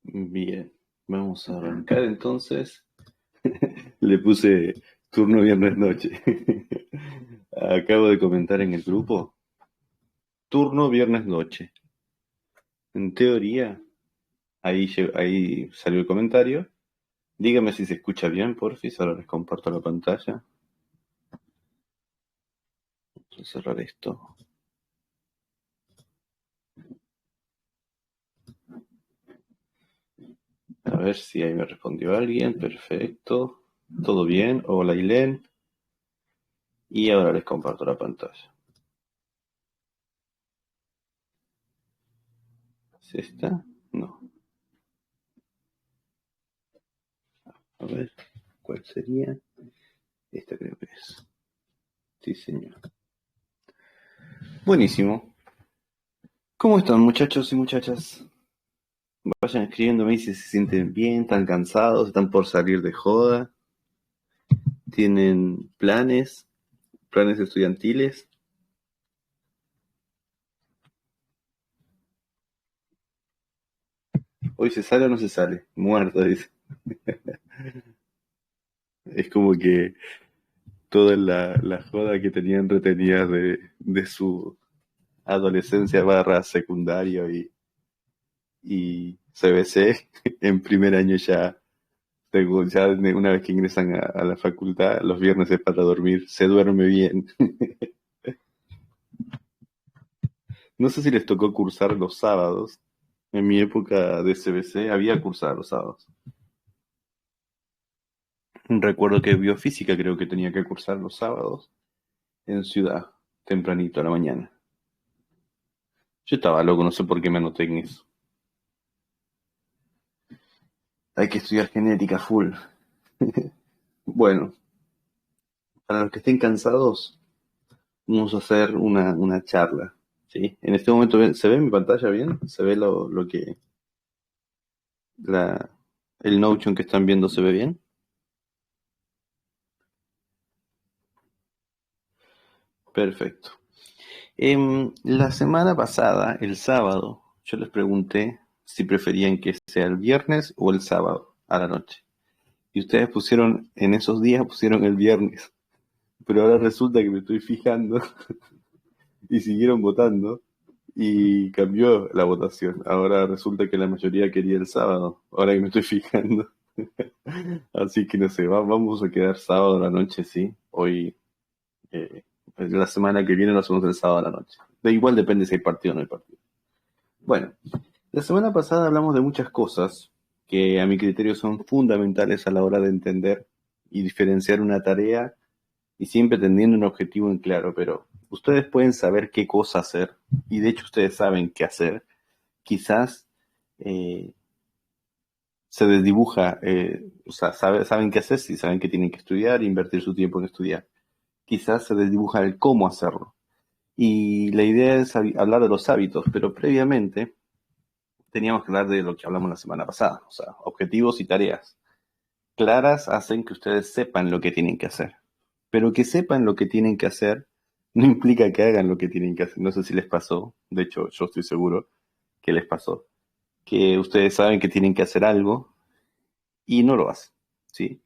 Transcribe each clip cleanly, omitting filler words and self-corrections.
Bien, vamos a arrancar entonces. Le puse turno viernes noche. Acabo de comentar en el grupo, turno viernes noche. En teoría, ahí salió el comentario. Dígame si se escucha bien, porfis. Ahora les comparto la pantalla. Vamos a cerrar esto. A ver si ahí me respondió alguien. Perfecto. ¿Todo bien? Hola, Ailén. Y ahora les comparto la pantalla. ¿Es esta? No. A ver, ¿cuál sería? Esta creo que es. Sí, señor. Buenísimo. ¿Cómo están, muchachos y muchachas? Vayan escribiéndome si se sienten bien, están cansados, están por salir de joda, tienen planes estudiantiles. Hoy se sale o no se sale, muerto, dice. Es como que toda la joda que tenían retenidas de su adolescencia barra secundario y CBC en primer año ya. Ya una vez que ingresan a la facultad, los viernes es para dormir, se duerme bien. No sé si les tocó cursar los sábados. En mi época de CBC había cursado los sábados. Recuerdo que biofísica creo que tenía que cursar los sábados en ciudad, tempranito a la mañana. Yo estaba loco, no sé por qué me anoté en eso. Hay que estudiar genética full. Bueno, para los que estén cansados, vamos a hacer una charla. ¿Sí? En este momento, ¿se ve mi pantalla bien? ¿Se ve lo que la, el Notion que están viendo se ve bien? Perfecto. La semana pasada, el sábado, yo les pregunté si preferían que sea el viernes o el sábado a la noche. Y ustedes pusieron, en esos días pusieron el viernes. Pero ahora resulta que me estoy fijando y siguieron votando y cambió la votación. Ahora resulta que la mayoría quería el sábado, ahora que me estoy fijando. Así que no sé, vamos a quedar sábado a la noche, sí. Hoy, eh, la semana que viene lo hacemos el sábado a la noche. De igual depende si hay partido o no hay partido. Bueno, la semana pasada hablamos de muchas cosas que a mi criterio son fundamentales a la hora de entender y diferenciar una tarea y siempre teniendo un objetivo en claro, pero ustedes pueden saber qué cosa hacer y de hecho ustedes saben qué hacer. Quizás eh, se desdibuja, o sea, saben qué hacer, si saben que tienen que estudiar, invertir su tiempo en estudiar. Quizás se desdibuja el cómo hacerlo. Y la idea es hablar de los hábitos, pero previamente teníamos que hablar de lo que hablamos la semana pasada, o sea, objetivos y tareas claras hacen que ustedes sepan lo que tienen que hacer. Pero que sepan lo que tienen que hacer no implica que hagan lo que tienen que hacer. No sé si les pasó, de hecho yo estoy seguro que les pasó, que ustedes saben que tienen que hacer algo y no lo hacen, ¿sí?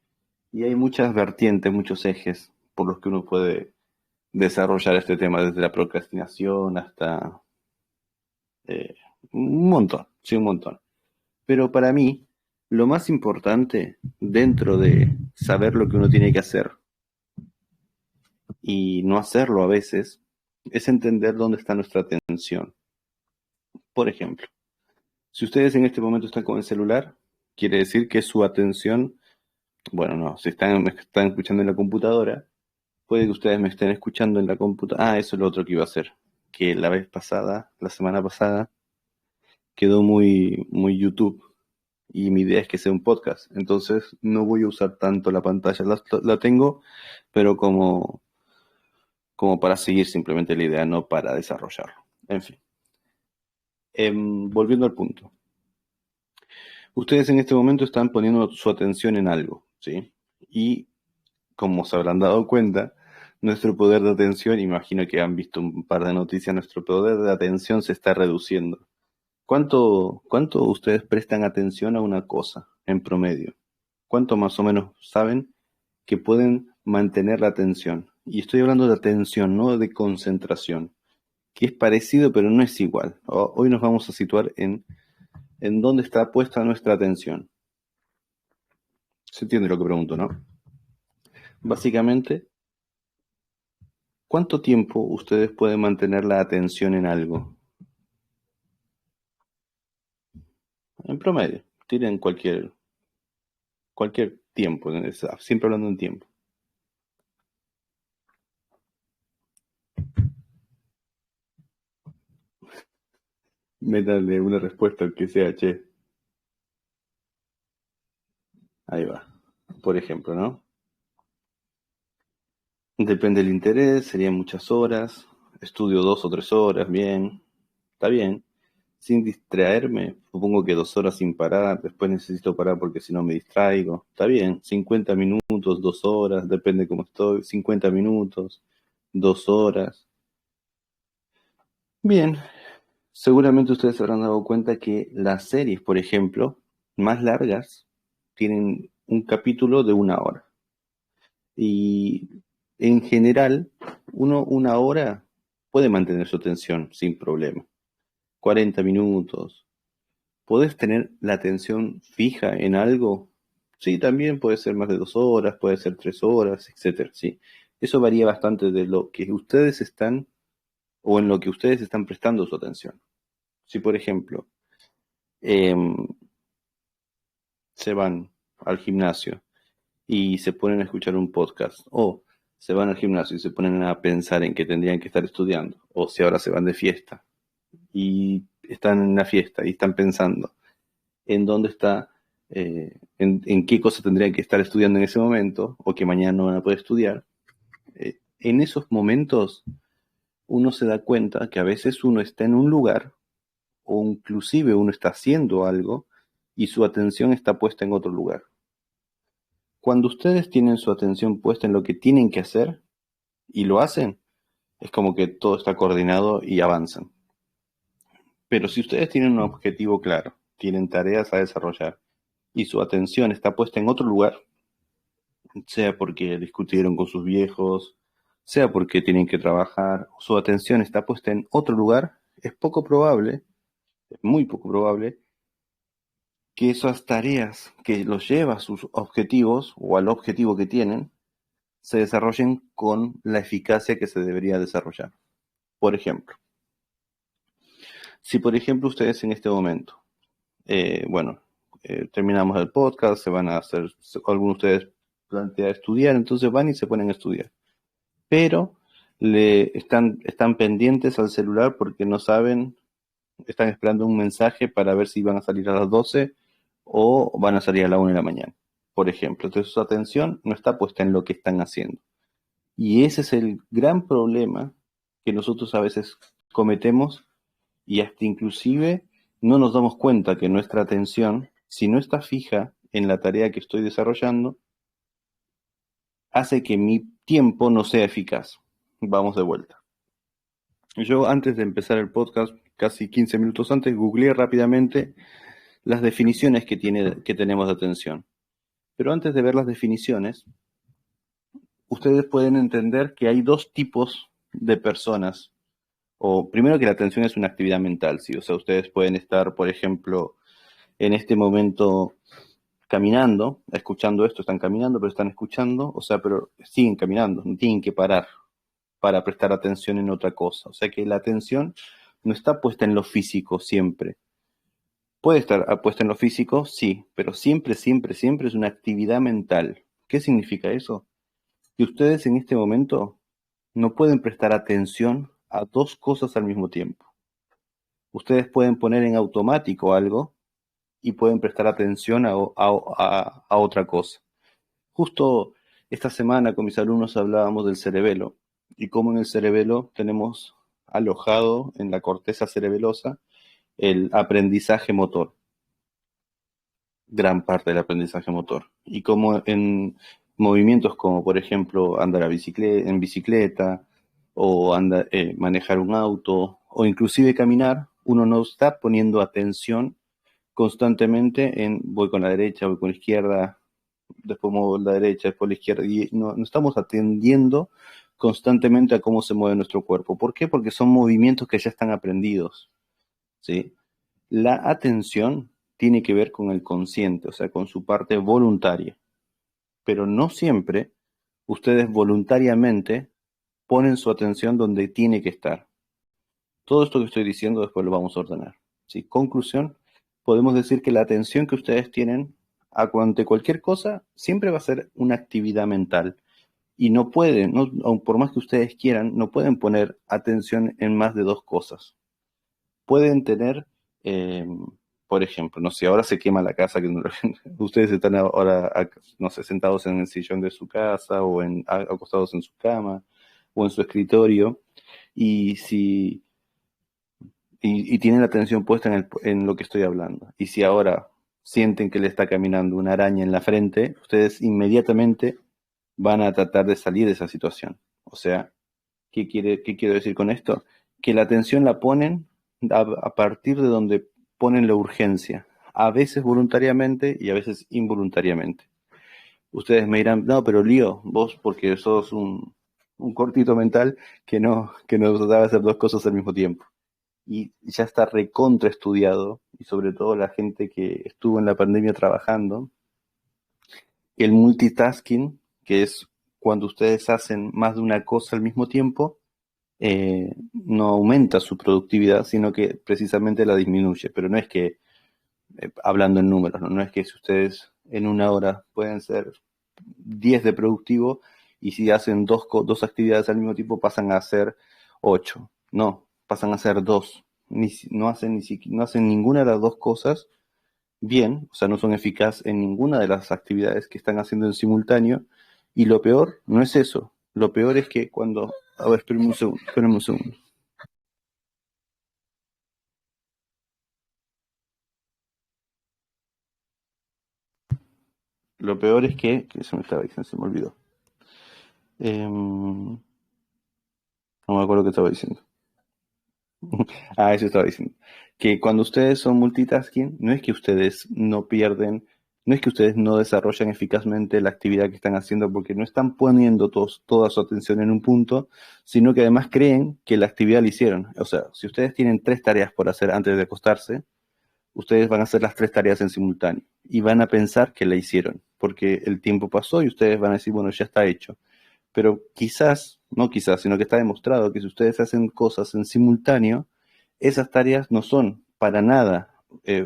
Y hay muchas vertientes, muchos ejes por los que uno puede desarrollar este tema, desde la procrastinación hasta eh, un montón, sí, un montón. Pero para mí, lo más importante dentro de saber lo que uno tiene que hacer y no hacerlo a veces es entender dónde está nuestra atención. Por ejemplo, si ustedes en este momento están con el celular, quiere decir que su atención, bueno, no, si me están escuchando en la computadora, puede que ustedes me estén escuchando en la computadora. Ah, eso es lo otro que iba a hacer, que la vez pasada, la semana pasada, quedó muy YouTube y mi idea es que sea un podcast. Entonces no voy a usar tanto la pantalla. La tengo, pero como para seguir simplemente la idea, no para desarrollarlo. En fin, volviendo al punto. Ustedes en este momento están poniendo su atención en algo, ¿sí? Y como se habrán dado cuenta, nuestro poder de atención, imagino que han visto un par de noticias, nuestro poder de atención se está reduciendo. ¿Cuánto ustedes prestan atención a una cosa en promedio? ¿Cuánto más o menos saben que pueden mantener la atención? Y estoy hablando de atención, no de concentración, que es parecido pero no es igual. Hoy nos vamos a situar en dónde está puesta nuestra atención. ¿Se entiende lo que pregunto, no? Básicamente, ¿cuánto tiempo ustedes pueden mantener la atención en algo? En promedio, tienen cualquier tiempo, siempre hablando en tiempo. Métanle una respuesta que sea, che. Ahí va. Por ejemplo, ¿no? Depende del interés, serían muchas horas. Estudio 2 o 3 horas, bien. Está bien. Sin distraerme, supongo que 2 horas sin parar. Después necesito parar porque si no me distraigo. Está bien. 50 minutos, 2 horas, depende cómo estoy. 50 minutos, 2 horas. Bien. Seguramente ustedes se habrán dado cuenta que las series, por ejemplo, más largas, tienen un capítulo de 1 hora. Y en general, uno 1 hora puede mantener su atención sin problema. 40 minutos. ¿Podés tener la atención fija en algo? Sí, también puede ser más de 2 horas, puede ser 3 horas, etcétera. Sí, eso varía bastante de lo que ustedes están o en lo que ustedes están prestando su atención. Si, por ejemplo, em, se van al gimnasio y se ponen a escuchar un podcast, o se van al gimnasio y se ponen a pensar en que tendrían que estar estudiando, o si ahora se van de fiesta y están en la fiesta y están pensando en dónde está, en qué cosa tendrían que estar estudiando en ese momento, o que mañana no van a poder estudiar, en esos momentos uno se da cuenta que a veces uno está en un lugar, o inclusive uno está haciendo algo, y su atención está puesta en otro lugar. Cuando ustedes tienen su atención puesta en lo que tienen que hacer y lo hacen, es como que todo está coordinado y avanzan. Pero si ustedes tienen un objetivo claro, tienen tareas a desarrollar y su atención está puesta en otro lugar, sea porque discutieron con sus viejos, sea porque tienen que trabajar, su atención está puesta en otro lugar, es poco probable, es muy poco probable, que esas tareas que los lleva a sus objetivos o al objetivo que tienen se desarrollen con la eficacia que se debería desarrollar. Por ejemplo, si por ejemplo ustedes en este momento, bueno, terminamos el podcast, se van a hacer, algunos de ustedes plantea estudiar, entonces van y se ponen a estudiar. Pero están pendientes al celular porque no saben, están esperando un mensaje para ver si van a salir a las 12 o van a salir a la 1 de la mañana, por ejemplo. Entonces su atención no está puesta en lo que están haciendo. Y ese es el gran problema que nosotros a veces cometemos, y hasta inclusive no nos damos cuenta que nuestra atención, si no está fija en la tarea que estoy desarrollando, hace que mi tiempo no sea eficaz. Vamos de vuelta. Yo antes de empezar el podcast, casi 15 minutos antes, googleé rápidamente las definiciones que tenemos de atención. Pero antes de ver las definiciones, ustedes pueden entender que hay dos tipos de personas. O primero, que la atención es una actividad mental, ¿sí? O sea, ustedes pueden estar, por ejemplo, en este momento caminando, escuchando esto, están caminando, pero están escuchando, o sea, pero siguen caminando, no tienen que parar para prestar atención en otra cosa. O sea que la atención no está puesta en lo físico siempre. Puede estar puesta en lo físico, sí, pero siempre, siempre, siempre es una actividad mental. ¿Qué significa eso? Que ustedes en este momento no pueden prestar atención a dos cosas al mismo tiempo. Ustedes pueden poner en automático algo y pueden prestar atención a otra cosa. Justo esta semana con mis alumnos hablábamos del cerebelo y cómo en el cerebelo tenemos alojado en la corteza cerebelosa el aprendizaje motor, gran parte del aprendizaje motor, y cómo en movimientos como por ejemplo andar en bicicleta o manejar un auto o inclusive caminar, uno no está poniendo atención constantemente en voy con la derecha, voy con la izquierda, después muevo la derecha, después la izquierda, y no estamos atendiendo constantemente a cómo se mueve nuestro cuerpo. ¿Por qué? Porque son movimientos que ya están aprendidos, ¿sí? La atención tiene que ver con el consciente, o sea, con su parte voluntaria, pero no siempre ustedes voluntariamente ponen su atención donde tiene que estar. Todo esto que estoy diciendo después lo vamos a ordenar. ¿Sí? Conclusión, podemos decir que la atención que ustedes tienen ante cualquier cosa siempre va a ser una actividad mental. Y no pueden, aun por más que ustedes quieran, no pueden poner atención en más de dos cosas. Pueden tener, eh, por ejemplo, no sé, ahora se quema la casa, que ustedes están ahora, no sé, sentados en el sillón de su casa o acostados en su cama o en su escritorio, y si y tienen la atención puesta en lo que estoy hablando. Y si ahora sienten que le está caminando una araña en la frente, ustedes inmediatamente van a tratar de salir de esa situación. O sea, ¿qué quiero decir con esto? Que la atención la ponen a partir de donde ponen la urgencia, a veces voluntariamente y a veces involuntariamente. Ustedes me dirán, no, pero Lío, vos porque sos un cortito mental que no sabe hacer dos cosas al mismo tiempo y ya está recontra estudiado, y sobre todo la gente que estuvo en la pandemia trabajando, el multitasking, que es cuando ustedes hacen más de una cosa al mismo tiempo, no aumenta su productividad, sino que precisamente la disminuye. Pero no es que, hablando en números, ¿no? No es que si ustedes en una hora pueden ser 10 de productivo y si hacen dos actividades al mismo tiempo pasan a hacer 8. No, pasan a hacer 2. No hacen ninguna de las dos cosas bien, o sea, no son eficaces en ninguna de las actividades que están haciendo en simultáneo. Y lo peor no es eso. Lo peor es que cuando... A ver, espérenme un segundo. Lo peor es que se me estaba diciendo, se me olvidó. No me acuerdo qué estaba diciendo. Ah, eso estaba diciendo. Que cuando ustedes son multitasking, no es que ustedes no pierden, no es que ustedes no desarrollan eficazmente la actividad que están haciendo porque no están poniendo toda su atención en un punto, sino que además creen que la actividad la hicieron. O sea, si ustedes tienen tres tareas por hacer antes de acostarse, ustedes van a hacer las tres tareas en simultáneo y van a pensar que la hicieron, porque el tiempo pasó y ustedes van a decir, bueno, ya está hecho. Pero quizás, no quizás, sino que está demostrado que si ustedes hacen cosas en simultáneo, esas tareas no son para nada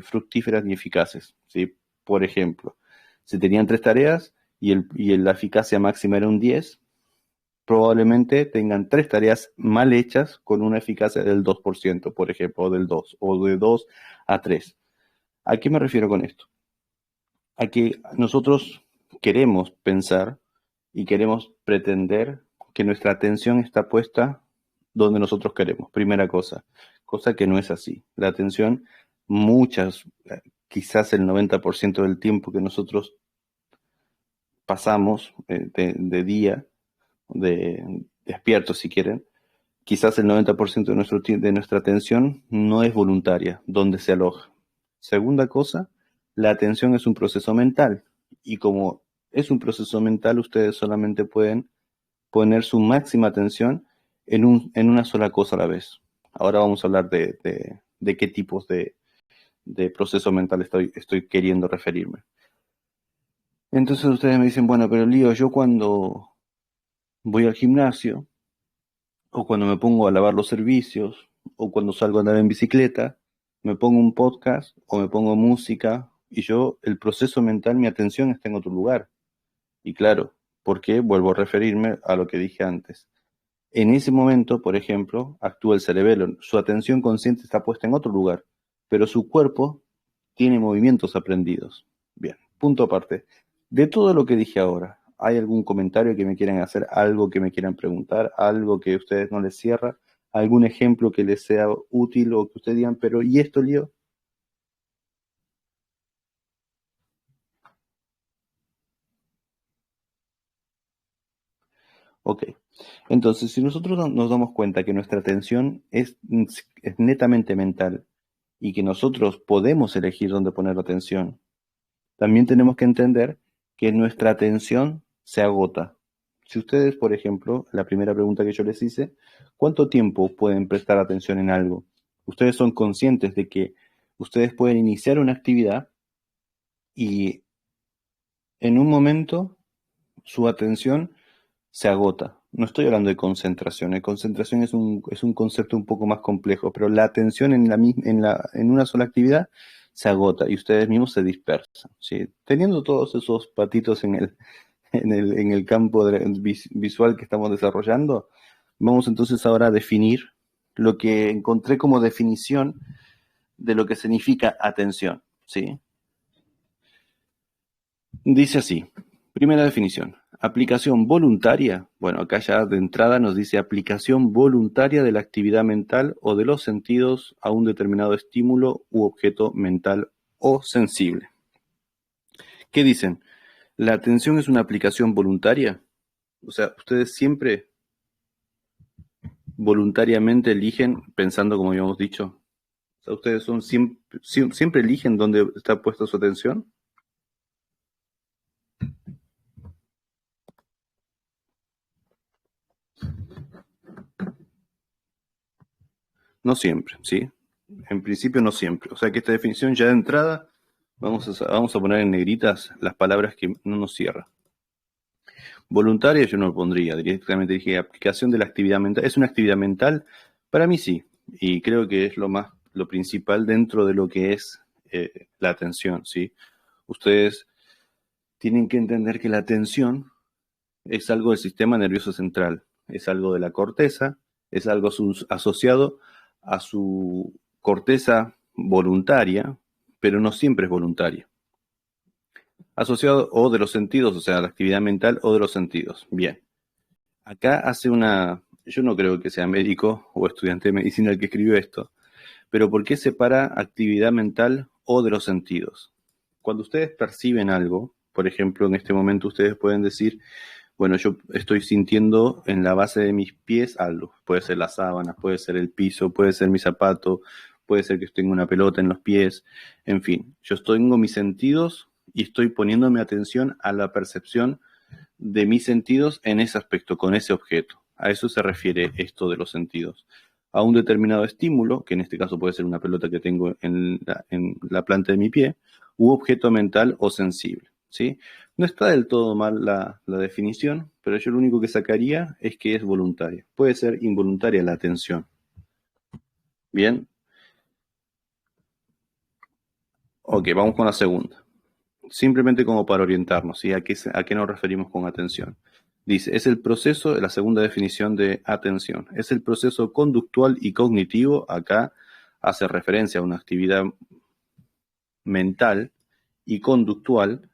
fructíferas ni eficaces, ¿sí? Por ejemplo, si tenían tres tareas y la eficacia máxima era un 10, probablemente tengan tres tareas mal hechas con una eficacia del 2%, por ejemplo, o del 2, o de 2 a 3. ¿A qué me refiero con esto? A que nosotros queremos pensar y queremos pretender que nuestra atención está puesta donde nosotros queremos, primera cosa que no es así. La atención, quizás el 90% del tiempo que nosotros pasamos de día, despiertos si quieren, quizás el 90% de, de nuestra atención no es voluntaria, donde se aloja. Segunda cosa, la atención es un proceso mental y como es un proceso mental, ustedes solamente pueden poner su máxima atención en una sola cosa a la vez. Ahora vamos a hablar de qué tipos de proceso mental estoy queriendo referirme. Entonces ustedes me dicen, bueno, pero Lío, yo cuando voy al gimnasio, o cuando me pongo a lavar los servicios, o cuando salgo a andar en bicicleta, me pongo un podcast o me pongo música, y yo, el proceso mental, mi atención está en otro lugar. Y claro, ¿por qué? Vuelvo a referirme a lo que dije antes. En ese momento, por ejemplo, actúa el cerebelo. Su atención consciente está puesta en otro lugar, pero su cuerpo tiene movimientos aprendidos. Bien, punto aparte. De todo lo que dije ahora, ¿hay algún comentario que me quieran hacer, algo que me quieran preguntar, algo que a ustedes no les cierra, algún ejemplo que les sea útil o que ustedes digan, pero ¿y esto, Lío? Ok. Entonces, si nosotros nos damos cuenta que nuestra atención es netamente mental y que nosotros podemos elegir dónde poner la atención, también tenemos que entender que nuestra atención se agota. Si ustedes, por ejemplo, la primera pregunta que yo les hice, ¿cuánto tiempo pueden prestar atención en algo? Ustedes son conscientes de que ustedes pueden iniciar una actividad y en un momento su atención se agota. No estoy hablando de concentración. Concentración es un concepto un poco más complejo, pero la atención en una sola actividad se agota y ustedes mismos se dispersan, ¿sí? Teniendo todos esos patitos en el campo visual que estamos desarrollando, vamos entonces ahora a definir lo que encontré como definición de lo que significa atención, ¿sí? Dice así, primera definición, aplicación voluntaria. Bueno, acá ya de entrada nos dice aplicación voluntaria de la actividad mental o de los sentidos a un determinado estímulo u objeto mental o sensible. ¿Qué dicen? ¿La atención es una aplicación voluntaria? O sea, ustedes siempre voluntariamente eligen pensando como habíamos dicho. O sea, ustedes son siempre eligen dónde está puesta su atención. No siempre, ¿sí? En principio no siempre. O sea que esta definición ya de entrada vamos a poner en negritas las palabras que no nos cierran. Voluntaria yo no lo pondría, directamente dije aplicación de la actividad mental. ¿Es una actividad mental? Para mí sí, y creo que es lo principal dentro de lo que es la atención, ¿sí? Ustedes tienen que entender que la atención es algo del sistema nervioso central, es algo de la corteza, es algo asociado a su corteza voluntaria, pero no siempre es voluntaria. Asociado o de los sentidos, o sea, la actividad mental o de los sentidos. Bien. Acá yo no creo que sea médico o estudiante de medicina el que escribió esto, pero ¿por qué separa actividad mental o de los sentidos? Cuando ustedes perciben algo, por ejemplo, en este momento ustedes pueden decir, bueno, yo estoy sintiendo en la base de mis pies algo. Puede ser las sábanas, puede ser el piso, puede ser mi zapato, puede ser que tenga una pelota en los pies. En fin, yo tengo mis sentidos y estoy poniéndome atención a la percepción de mis sentidos en ese aspecto, con ese objeto. A eso se refiere esto de los sentidos. A un determinado estímulo, que en este caso puede ser una pelota que tengo en la planta de mi pie, u objeto mental o sensible, ¿sí? No está del todo mal la definición, pero yo lo único que sacaría es que es voluntaria. Puede ser involuntaria la atención. Bien. Ok, vamos con la segunda. Simplemente como para orientarnos, ¿sí? ¿A qué nos referimos con atención? Dice, es el proceso, la segunda definición de atención, es el proceso conductual y cognitivo, acá hace referencia a una actividad mental y conductual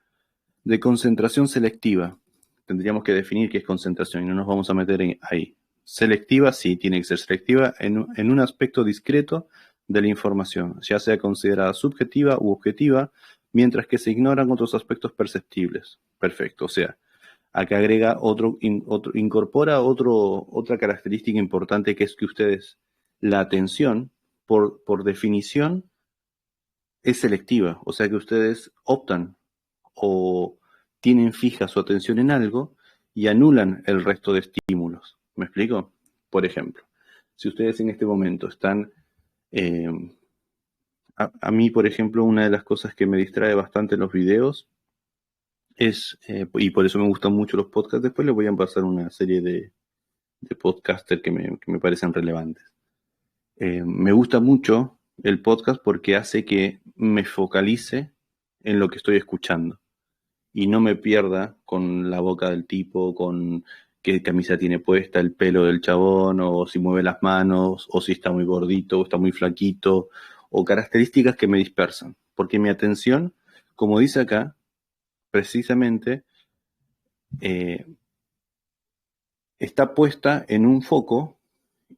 de concentración selectiva. Tendríamos que definir qué es concentración y no nos vamos a meter ahí. Selectiva, sí, tiene que ser selectiva en un aspecto discreto de la información, ya sea considerada subjetiva u objetiva, mientras que se ignoran otros aspectos perceptibles. Perfecto, o sea, acá agrega incorpora otra característica importante que es que ustedes, la atención, por definición, es selectiva, o sea que ustedes optan o tienen fija su atención en algo y anulan el resto de estímulos. ¿Me explico? Por ejemplo, si ustedes en este momento están... a mí, por ejemplo, una de las cosas que me distrae bastante en los videos y por eso me gustan mucho los podcasts, después les voy a pasar una serie de podcasters que me parecen relevantes. Me gusta mucho el podcast porque hace que me focalice en lo que estoy escuchando y no me pierda con la boca del tipo, con qué camisa tiene puesta, el pelo del chabón, o si mueve las manos, o si está muy gordito, o está muy flaquito, o características que me dispersan. Porque mi atención, como dice acá, precisamente está puesta en un foco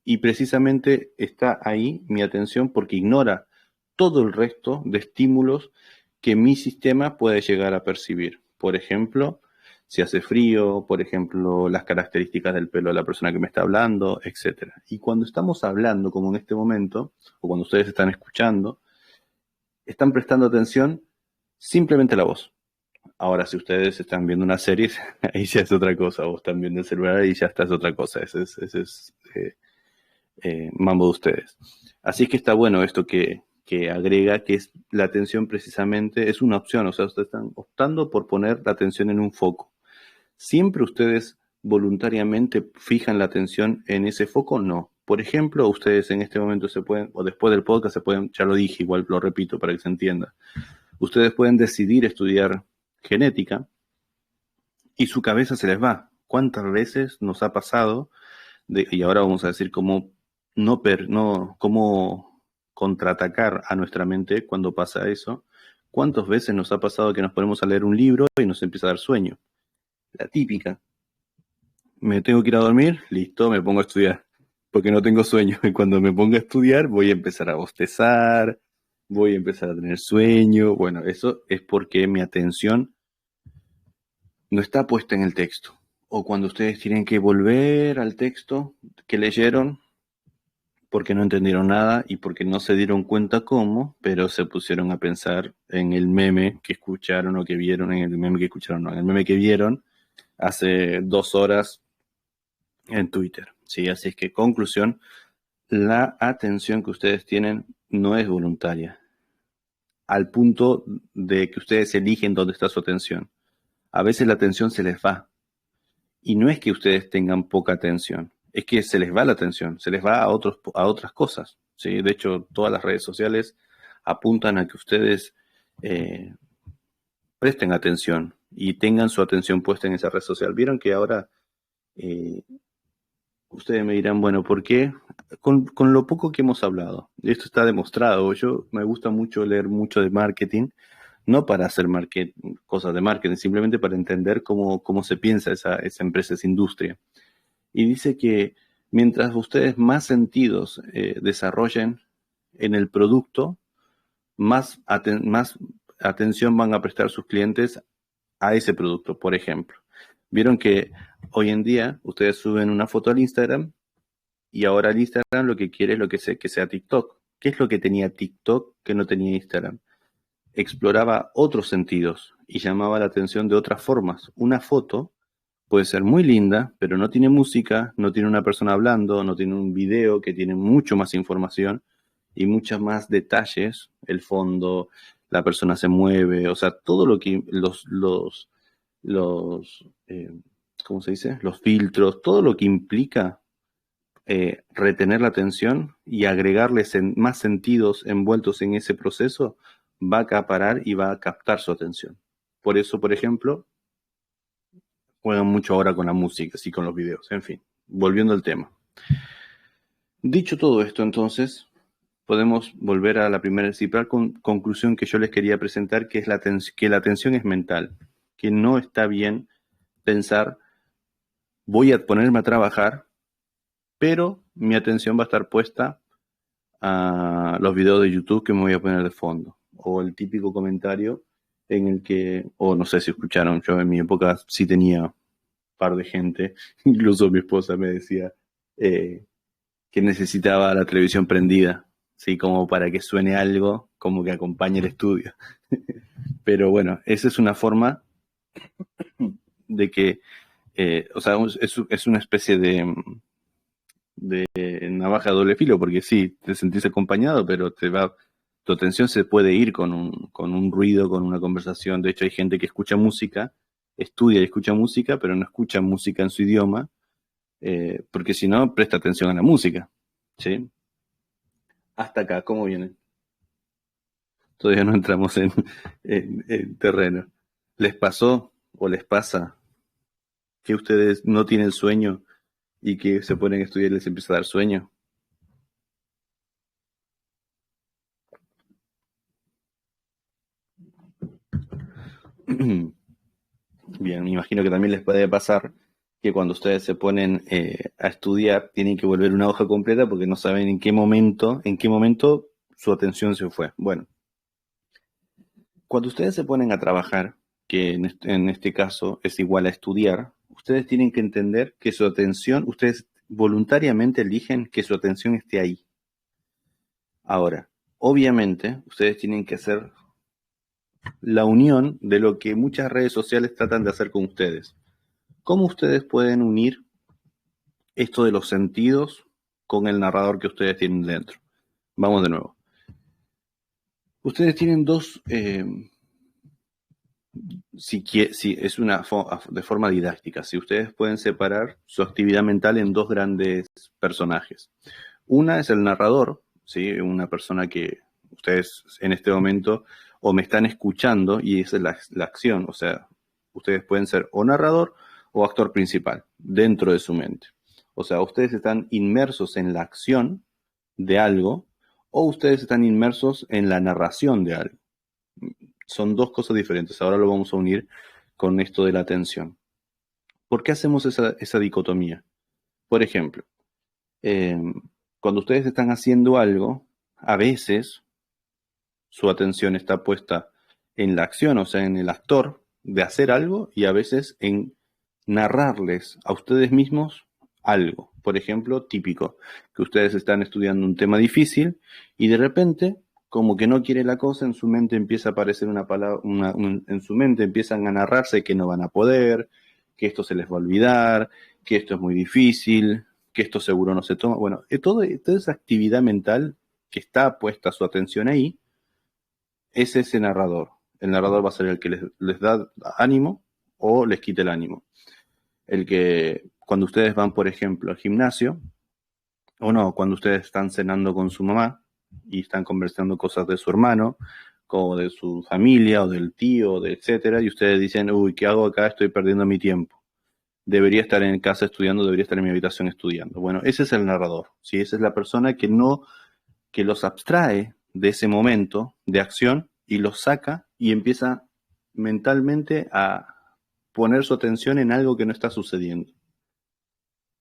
y precisamente está ahí mi atención porque ignora todo el resto de estímulos que mi sistema puede llegar a percibir. Por ejemplo, si hace frío, por ejemplo, las características del pelo de la persona que me está hablando, etc. Y cuando estamos hablando, como en este momento, o cuando ustedes están escuchando, están prestando atención simplemente a la voz. Ahora, si ustedes están viendo una serie, ahí ya es otra cosa, o están viendo el celular y ya está, es otra cosa, ese es mambo de ustedes. Así que está bueno esto que agrega, que es la atención precisamente, es una opción, o sea, ustedes están optando por poner la atención en un foco. ¿Siempre ustedes voluntariamente fijan la atención en ese foco? No. Por ejemplo, ustedes en este momento se pueden, o después del podcast se pueden, ya lo dije, igual lo repito para que se entienda, ustedes pueden decidir estudiar genética y su cabeza se les va. ¿Cuántas veces nos ha pasado? Y ahora vamos a decir cómo cómo contraatacar a nuestra mente cuando pasa eso. ¿Cuántas veces nos ha pasado que nos ponemos a leer un libro y nos empieza a dar sueño? La típica. Me tengo que ir a dormir, listo, me pongo a estudiar, porque no tengo sueño. Y cuando me ponga a estudiar voy a empezar a bostezar, voy a empezar a tener sueño. Bueno, eso es porque mi atención no está puesta en el texto. O cuando ustedes tienen que volver al texto que leyeron, porque no entendieron nada y porque no se dieron cuenta cómo, pero se pusieron a pensar en el meme que escucharon o que vieron, en el meme que escucharon, no, en el meme que vieron hace 2 horas en Twitter. ¿Sí? Así es que, conclusión, la atención que ustedes tienen no es voluntaria, al punto de que ustedes eligen dónde está su atención. A veces la atención se les va. Y no es que ustedes tengan poca atención, es que se les va la atención, se les va a otras cosas. ¿Sí? De hecho, todas las redes sociales apuntan a que ustedes presten atención y tengan su atención puesta en esa red social. Vieron que ahora ustedes me dirán, bueno, ¿por qué? Con lo poco que hemos hablado, esto está demostrado. Yo me gusta mucho leer mucho de marketing, no para hacer cosas de marketing, simplemente para entender cómo se piensa esa empresa, esa industria. Y dice que mientras ustedes más sentidos desarrollen en el producto, más atención van a prestar sus clientes a ese producto. Por ejemplo, vieron que hoy en día ustedes suben una foto al Instagram y ahora el Instagram lo que quiere es que sea TikTok. ¿Qué es lo que tenía TikTok que no tenía Instagram? Exploraba otros sentidos y llamaba la atención de otras formas. Una foto puede ser muy linda, pero no tiene música, no tiene una persona hablando, no tiene un video que tiene mucho más información y muchos más detalles, el fondo, la persona se mueve, o sea, todo lo que ¿cómo se dice? Los filtros, todo lo que implica retener la atención y agregarle más sentidos envueltos en ese proceso, va a acaparar y va a captar su atención. Por eso, por ejemplo, juegan mucho ahora con la música, así con los videos, en fin, volviendo al tema. Dicho todo esto, entonces, podemos volver a la primera principal conclusión que yo les quería presentar, que es que la atención es mental, que no está bien pensar, voy a ponerme a trabajar, pero mi atención va a estar puesta a los videos de YouTube que me voy a poner de fondo, o el típico comentario en el que, o no sé si escucharon, yo en mi época sí tenía par de gente, incluso mi esposa me decía que necesitaba la televisión prendida, ¿sí? Como para que suene algo, como que acompañe el estudio. Pero bueno, esa es una forma de que, o sea, es una especie de navaja de doble filo, porque sí, te sentís acompañado, pero tu atención se puede ir con un ruido, con una conversación. De hecho, hay gente que escucha música, estudia y escucha música, pero no escucha música en su idioma, porque si no, presta atención a la música, ¿sí? Hasta acá, ¿cómo viene? Todavía no entramos en terreno. ¿Les pasó o les pasa que ustedes no tienen sueño y que se ponen a estudiar y les empieza a dar sueño? Bien, me imagino que también les puede pasar que cuando ustedes se ponen a estudiar tienen que volver una hoja completa porque no saben en qué momento su atención se fue. Bueno, cuando ustedes se ponen a trabajar, que en este caso es igual a estudiar, ustedes tienen que entender que su atención, ustedes voluntariamente eligen que su atención esté ahí. Ahora, obviamente ustedes tienen que hacer la unión de lo que muchas redes sociales tratan de hacer con ustedes. ¿Cómo ustedes pueden unir esto de los sentidos con el narrador que ustedes tienen dentro? Vamos de nuevo. Ustedes tienen dos, si es de forma didáctica, si ustedes pueden separar su actividad mental en dos grandes personajes. Una es el narrador, ¿sí? Una persona que ustedes en este momento o me están escuchando y esa es la acción, o sea, ustedes pueden ser o narrador o actor principal dentro de su mente. O sea, ustedes están inmersos en la acción de algo o ustedes están inmersos en la narración de algo. Son dos cosas diferentes. Ahora lo vamos a unir con esto de la atención. ¿Por qué hacemos esa dicotomía? Por ejemplo, cuando ustedes están haciendo algo, a veces su atención está puesta en la acción, o sea, en el actor de hacer algo, y a veces en narrarles a ustedes mismos algo. Por ejemplo, típico, que ustedes están estudiando un tema difícil y de repente, como que no quiere la cosa, en su mente empieza a aparecer una palabra, en su mente empiezan a narrarse que no van a poder, que esto se les va a olvidar, que esto es muy difícil, que esto seguro no se toma. Bueno, toda esa actividad mental que está puesta su atención ahí, es ese narrador. El narrador va a ser el que les da ánimo o les quita el ánimo. El que cuando ustedes van, por ejemplo, al gimnasio, o no, cuando ustedes están cenando con su mamá y están conversando cosas de su hermano, como de su familia, o del tío, etcétera, y ustedes dicen, uy, ¿qué hago acá? Estoy perdiendo mi tiempo. Debería estar en casa estudiando, debería estar en mi habitación estudiando. Bueno, ese es el narrador, ¿sí? Esa es la persona que los abstrae de ese momento de acción y los saca y empieza mentalmente a poner su atención en algo que no está sucediendo.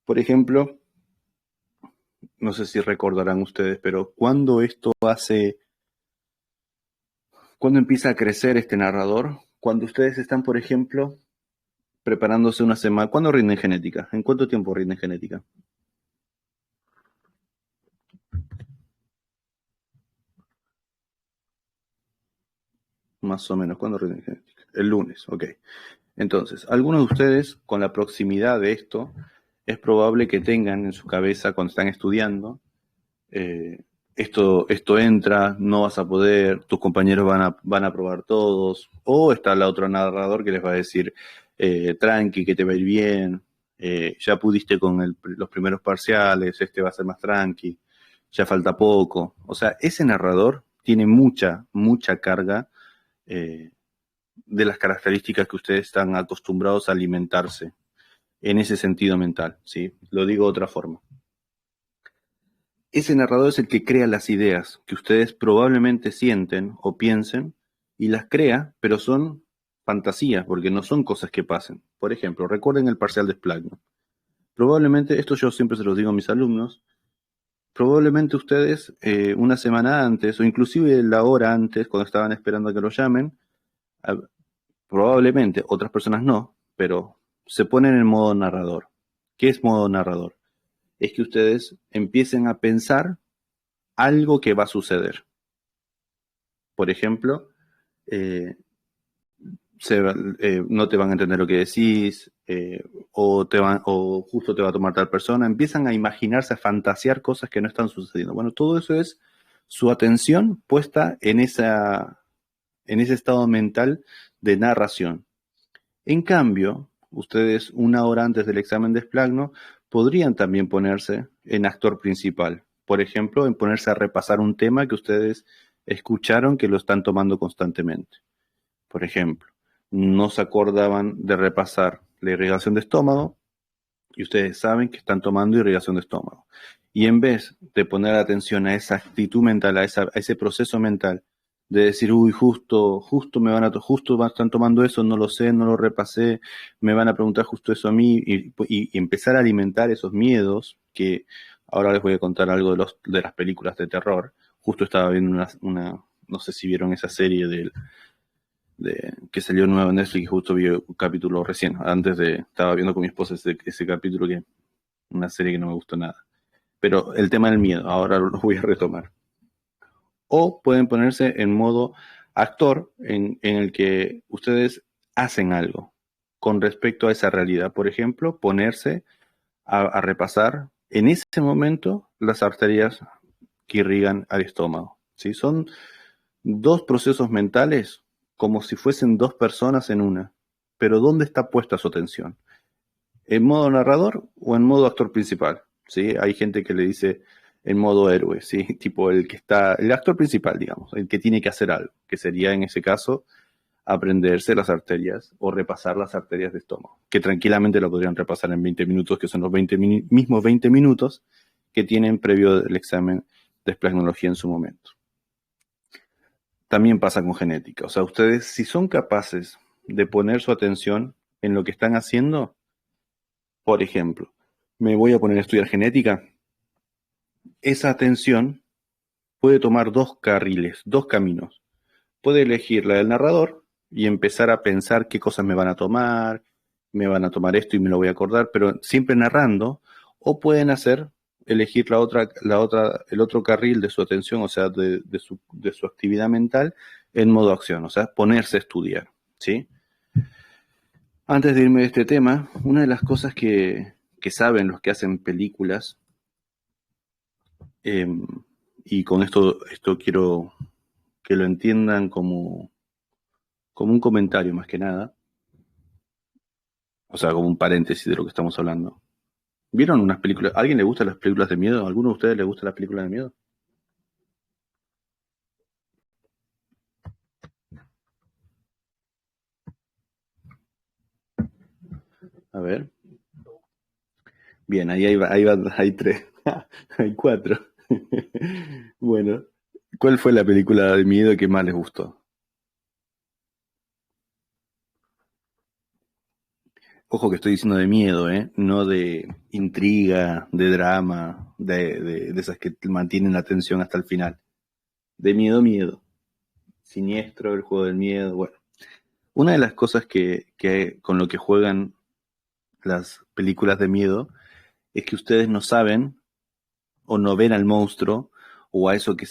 Por ejemplo, no sé si recordarán ustedes, pero cuando empieza a crecer este narrador, cuando ustedes están, por ejemplo, preparándose una semana, ¿cuándo rinden genética? ¿En cuánto tiempo rinden genética? Más o menos, ¿cuándo rinden genética? El lunes, ok. Entonces, algunos de ustedes, con la proximidad de esto, es probable que tengan en su cabeza cuando están estudiando, esto entra, no vas a poder, tus compañeros van a probar todos, o está el otro narrador que les va a decir, tranqui, que te va a ir bien, ya pudiste con los primeros parciales, este va a ser más tranqui, ya falta poco. O sea, ese narrador tiene mucha, mucha carga de las características que ustedes están acostumbrados a alimentarse en ese sentido mental, ¿sí? Lo digo de otra forma. Ese narrador es el que crea las ideas que ustedes probablemente sienten o piensen y las crea, pero son fantasías, porque no son cosas que pasen. Por ejemplo, recuerden el parcial de Splagno. Probablemente, esto yo siempre se los digo a mis alumnos, probablemente ustedes una semana antes o inclusive la hora antes, cuando estaban esperando a que lo llamen, probablemente, otras personas no, pero se ponen en modo narrador. ¿Qué es modo narrador? Es que ustedes empiecen a pensar algo que va a suceder. Por ejemplo, no te van a entender lo que decís, o justo te va a tomar tal persona. Empiezan a imaginarse, a fantasear cosas que no están sucediendo. Bueno, todo eso es su atención puesta en ese estado mental de narración. En cambio, ustedes una hora antes del examen de Splagno podrían también ponerse en actor principal. Por ejemplo, en ponerse a repasar un tema que ustedes escucharon que lo están tomando constantemente. Por ejemplo, no se acordaban de repasar la irrigación de estómago y ustedes saben que están tomando irrigación de estómago. Y en vez de poner atención a esa actitud mental, a ese proceso mental de decir, uy, justo están tomando eso, no lo sé, no lo repasé, me van a preguntar justo eso a mí, y empezar a alimentar esos miedos, que ahora les voy a contar algo de las películas de terror. Justo estaba viendo no sé si vieron esa serie que salió nuevo en Netflix, justo vi un capítulo recién, estaba viendo con mi esposa ese capítulo, que una serie que no me gustó nada. Pero el tema del miedo, ahora lo voy a retomar. O pueden ponerse en modo actor, en el que ustedes hacen algo con respecto a esa realidad. Por ejemplo, ponerse a repasar en ese momento las arterias que irrigan al estómago. ¿Sí? Son dos procesos mentales como si fuesen dos personas en una. Pero ¿dónde está puesta su atención? ¿En modo narrador o en modo actor principal? ¿Sí? Hay gente que le dice en modo héroe, ¿sí? Tipo el que está, el actor principal, digamos, el que tiene que hacer algo, que sería en ese caso aprenderse las arterias o repasar las arterias de estómago, que tranquilamente lo podrían repasar en 20 minutos, que son los mismos 20 minutos que tienen previo el examen de espleognología en su momento. También pasa con genética, o sea, ustedes si son capaces de poner su atención en lo que están haciendo, por ejemplo, me voy a poner a estudiar genética, esa atención puede tomar dos carriles, dos caminos. Puede elegir la del narrador y empezar a pensar qué cosas me van a tomar esto y me lo voy a acordar, pero siempre narrando, o pueden elegir el otro carril de su atención, o sea, de su actividad mental en modo acción, o sea, ponerse a estudiar, ¿sí? Antes de irme de este tema, una de las cosas que saben los que hacen películas, y con esto quiero que lo entiendan como un comentario más que nada, o sea, como un paréntesis de lo que estamos hablando. ¿Vieron unas películas? ¿A alguien le gustan las películas de miedo? ¿A alguno de ustedes le gustan las películas de miedo? A ver. Bien, hay tres. Hay cuatro. Bueno, ¿cuál fue la película de miedo que más les gustó? Ojo que estoy diciendo de miedo, ¿eh? No de intriga, de drama, de esas que mantienen la atención hasta el final. De miedo, miedo. Siniestro, el juego del miedo. Bueno, una de las cosas que con lo que juegan las películas de miedo es que ustedes no saben o no ven al monstruo o a eso que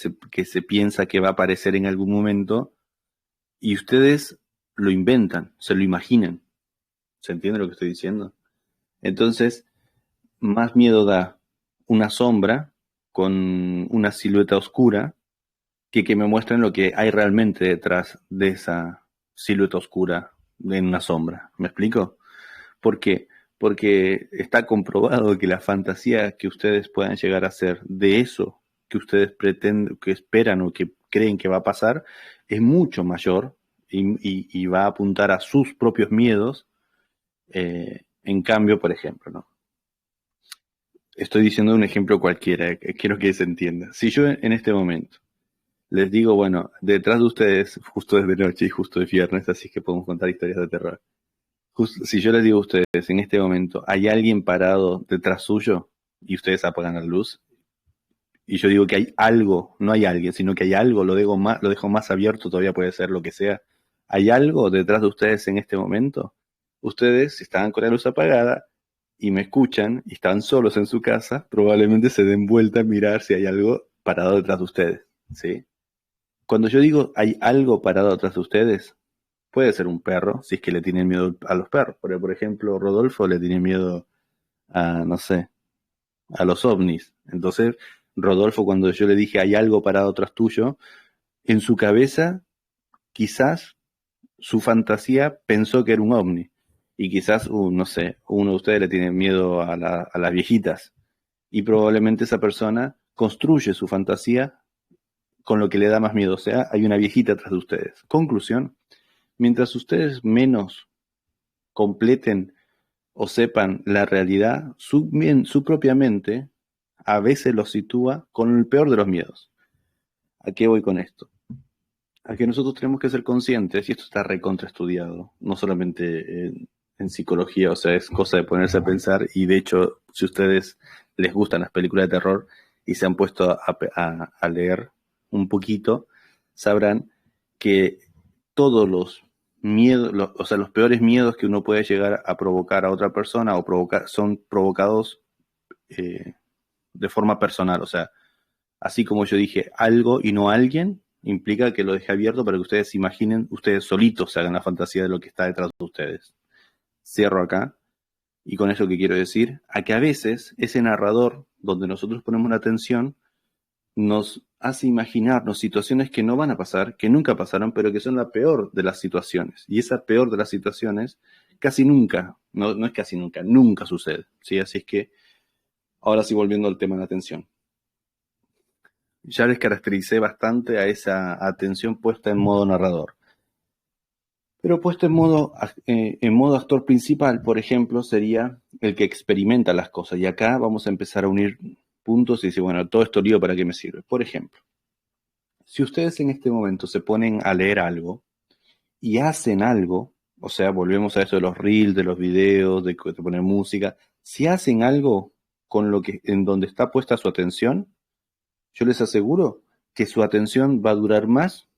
se piensa que va a aparecer en algún momento y ustedes lo inventan, se lo imaginan. ¿Se entiende lo que estoy diciendo? Entonces, más miedo da una sombra con una silueta oscura que me muestren lo que hay realmente detrás de esa silueta oscura en una sombra. ¿Me explico? ¿Por qué? Porque está comprobado que la fantasía que ustedes puedan llegar a hacer de eso que ustedes pretenden, que esperan o que creen que va a pasar, es mucho mayor y va a apuntar a sus propios miedos. En cambio, por ejemplo, ¿no? Estoy diciendo un ejemplo cualquiera, que quiero que se entienda. Si yo en este momento les digo, bueno, detrás de ustedes, justo es de noche y justo es viernes, así que podemos contar historias de terror. Si yo les digo a ustedes en este momento, hay alguien parado detrás suyo y ustedes apagan la luz, y yo digo que hay algo, no hay alguien, sino que hay algo, lo dejo más abierto, todavía puede ser lo que sea. ¿Hay algo detrás de ustedes en este momento? Ustedes, si estaban con la luz apagada y me escuchan y están solos en su casa, probablemente se den vuelta a mirar si hay algo parado detrás de ustedes, ¿sí? Cuando yo digo hay algo parado detrás de ustedes, puede ser un perro, si es que le tienen miedo a los perros. Porque, por ejemplo, Rodolfo le tiene miedo a, no sé, a los ovnis. Entonces, Rodolfo, cuando yo le dije hay algo parado atrás tuyo, en su cabeza, quizás su fantasía pensó que era un ovni. Y quizás, no sé, uno de ustedes le tiene miedo a las viejitas. Y probablemente esa persona construye su fantasía con lo que le da más miedo. O sea, hay una viejita atrás de ustedes. Conclusión, mientras ustedes menos completen o sepan la realidad, su propia mente a veces los sitúa con el peor de los miedos. ¿A qué voy con esto? A que nosotros tenemos que ser conscientes, y esto está recontraestudiado, no solamente en psicología, o sea, es cosa de ponerse a pensar, y de hecho, si ustedes les gustan las películas de terror y se han puesto a leer un poquito, sabrán que todos los miedos, o sea, los peores miedos que uno puede llegar a provocar a otra persona o provocar son provocados de forma personal. O sea, Así como yo dije algo y no alguien, implica que lo dejé abierto para que ustedes se imaginen, ustedes solitos se hagan la fantasía de lo que está detrás de ustedes. Cierro acá. Y con eso que quiero decir, a que a veces ese narrador, donde nosotros ponemos la atención, nos hace imaginarnos situaciones que no van a pasar, que nunca pasaron, pero que son la peor de las situaciones. Y esa peor de las situaciones casi nunca, no es casi nunca, nunca sucede. ¿Sí? Así es que, ahora sí volviendo al tema de la atención. Ya les caractericé bastante a esa atención puesta en modo narrador. Pero puesto en modo actor principal, por ejemplo, sería el que experimenta las cosas. Y acá vamos a empezar a unir puntos y decir, bueno, todo esto lío, ¿para qué me sirve? Por ejemplo, si ustedes en este momento se ponen a leer algo y hacen algo, o sea, volvemos a eso de los reels, de los videos, de poner música, si hacen algo con lo que, en donde está puesta su atención, yo les aseguro que su atención va a durar más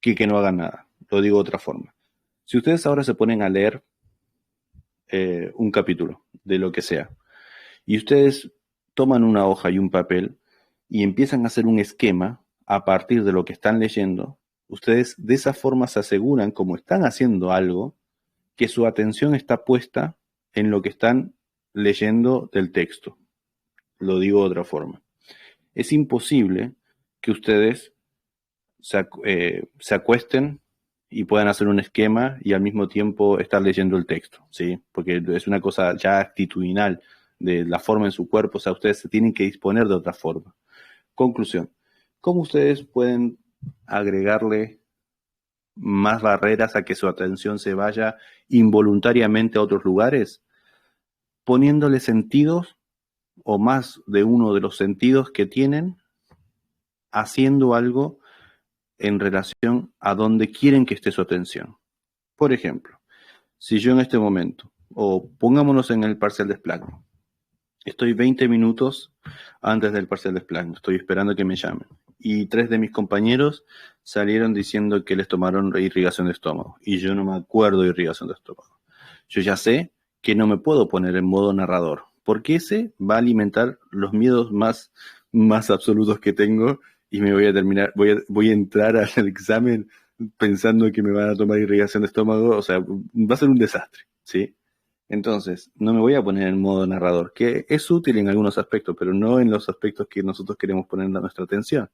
que no hagan nada. Lo digo de otra forma. Si ustedes ahora se ponen a leer un capítulo de lo que sea, y ustedes toman una hoja y un papel y empiezan a hacer un esquema a partir de lo que están leyendo, ustedes de esa forma se aseguran, como están haciendo algo, que su atención está puesta en lo que están leyendo del texto. Lo digo de otra forma. Es imposible que ustedes se acuesten y puedan hacer un esquema y al mismo tiempo estar leyendo el texto, ¿sí? Porque es una cosa ya actitudinal de la forma en su cuerpo, o sea, ustedes se tienen que disponer de otra forma. Conclusión, ¿cómo ustedes pueden agregarle más barreras a que su atención se vaya involuntariamente a otros lugares? Poniéndole sentidos o más de uno de los sentidos que tienen, haciendo algo en relación a donde quieren que esté su atención. Por ejemplo, si yo en este momento, o pongámonos en el parcial de Splagno, estoy 20 minutos antes del parcial de Splagno, estoy esperando que me llamen, y 3 de mis compañeros salieron diciendo que les tomaron irrigación de estómago, y yo no me acuerdo de irrigación de estómago. Yo ya sé que no me puedo poner en modo narrador, porque ese va a alimentar los miedos más absolutos que tengo, y me voy a terminar, voy a entrar al examen pensando que me van a tomar irrigación de estómago, o sea, va a ser un desastre, ¿sí? Entonces, no me voy a poner en modo narrador, que es útil en algunos aspectos, pero no en los aspectos que nosotros queremos poner nuestra atención.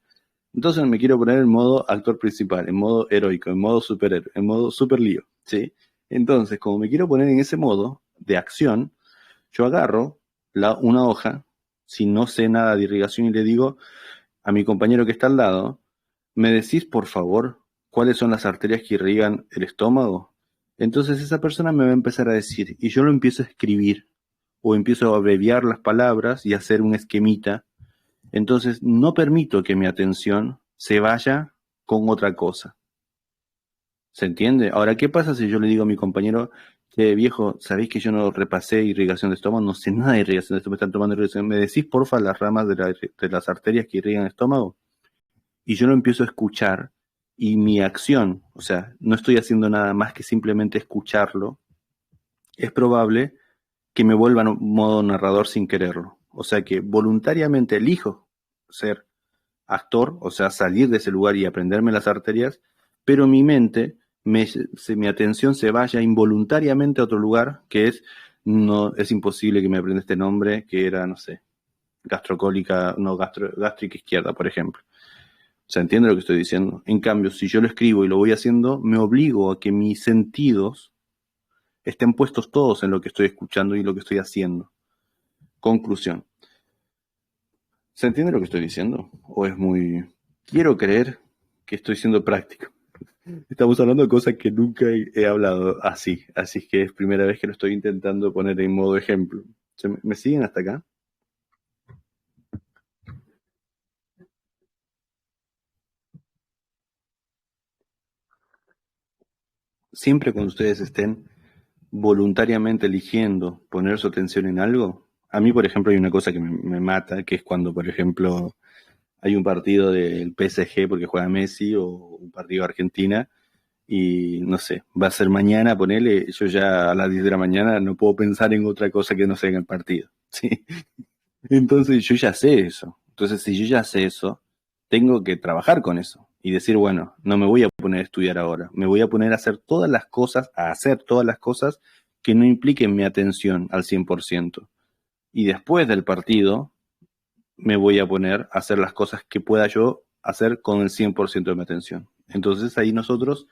Entonces me quiero poner en modo actor principal, en modo heroico, en modo superhéroe, en modo super lío, ¿sí? Entonces, como me quiero poner en ese modo de acción, yo agarro una hoja, si no sé nada de irrigación, y le digo a mi compañero que está al lado, ¿me decís por favor cuáles son las arterias que irrigan el estómago? Entonces esa persona me va a empezar a decir, y yo lo empiezo a escribir, o empiezo a abreviar las palabras y hacer un esquemita. Entonces no permito que mi atención se vaya con otra cosa. ¿Se entiende? Ahora, ¿qué pasa si yo le digo a mi compañero, viejo, ¿sabéis que yo no repasé irrigación de estómago? No sé nada de irrigación de estómago, me están tomando irrigación. ¿Me decís, porfa, las ramas de las arterias que irrigan el estómago? Y yo lo empiezo a escuchar y mi acción, o sea, no estoy haciendo nada más que simplemente escucharlo, es probable que me vuelva en modo narrador sin quererlo. O sea que voluntariamente elijo ser actor, o sea, salir de ese lugar y aprenderme las arterias, pero mi mente, mi atención se vaya involuntariamente a otro lugar, que no, es imposible que me aprenda este nombre, que era, no sé, gastrocólica, no, gástrica izquierda, por ejemplo. ¿Se entiende lo que estoy diciendo? En cambio, si yo lo escribo y lo voy haciendo, me obligo a que mis sentidos estén puestos todos en lo que estoy escuchando y lo que estoy haciendo. Conclusión. ¿Se entiende lo que estoy diciendo? ¿O es muy... Quiero creer que estoy siendo práctico. Estamos hablando de cosas que nunca he hablado así es que es primera vez que lo estoy intentando poner en modo ejemplo. ¿Me siguen hasta acá? Siempre cuando ustedes estén voluntariamente eligiendo poner su atención en algo, a mí, por ejemplo, hay una cosa que me mata, que es cuando, por ejemplo, hay un partido del PSG porque juega Messi o un partido de Argentina y no sé, va a ser mañana, ponele, yo ya a las 10 de la mañana no puedo pensar en otra cosa que no sea en el partido, ¿sí? Entonces yo ya sé eso, Entonces, si yo ya sé eso, tengo que trabajar con eso y decir, bueno, no me voy a poner a estudiar ahora, me voy a poner a hacer todas las cosas, que no impliquen mi atención al 100%. Y después del partido, me voy a poner a hacer las cosas que pueda yo hacer con el 100% de mi atención. Entonces ahí nosotros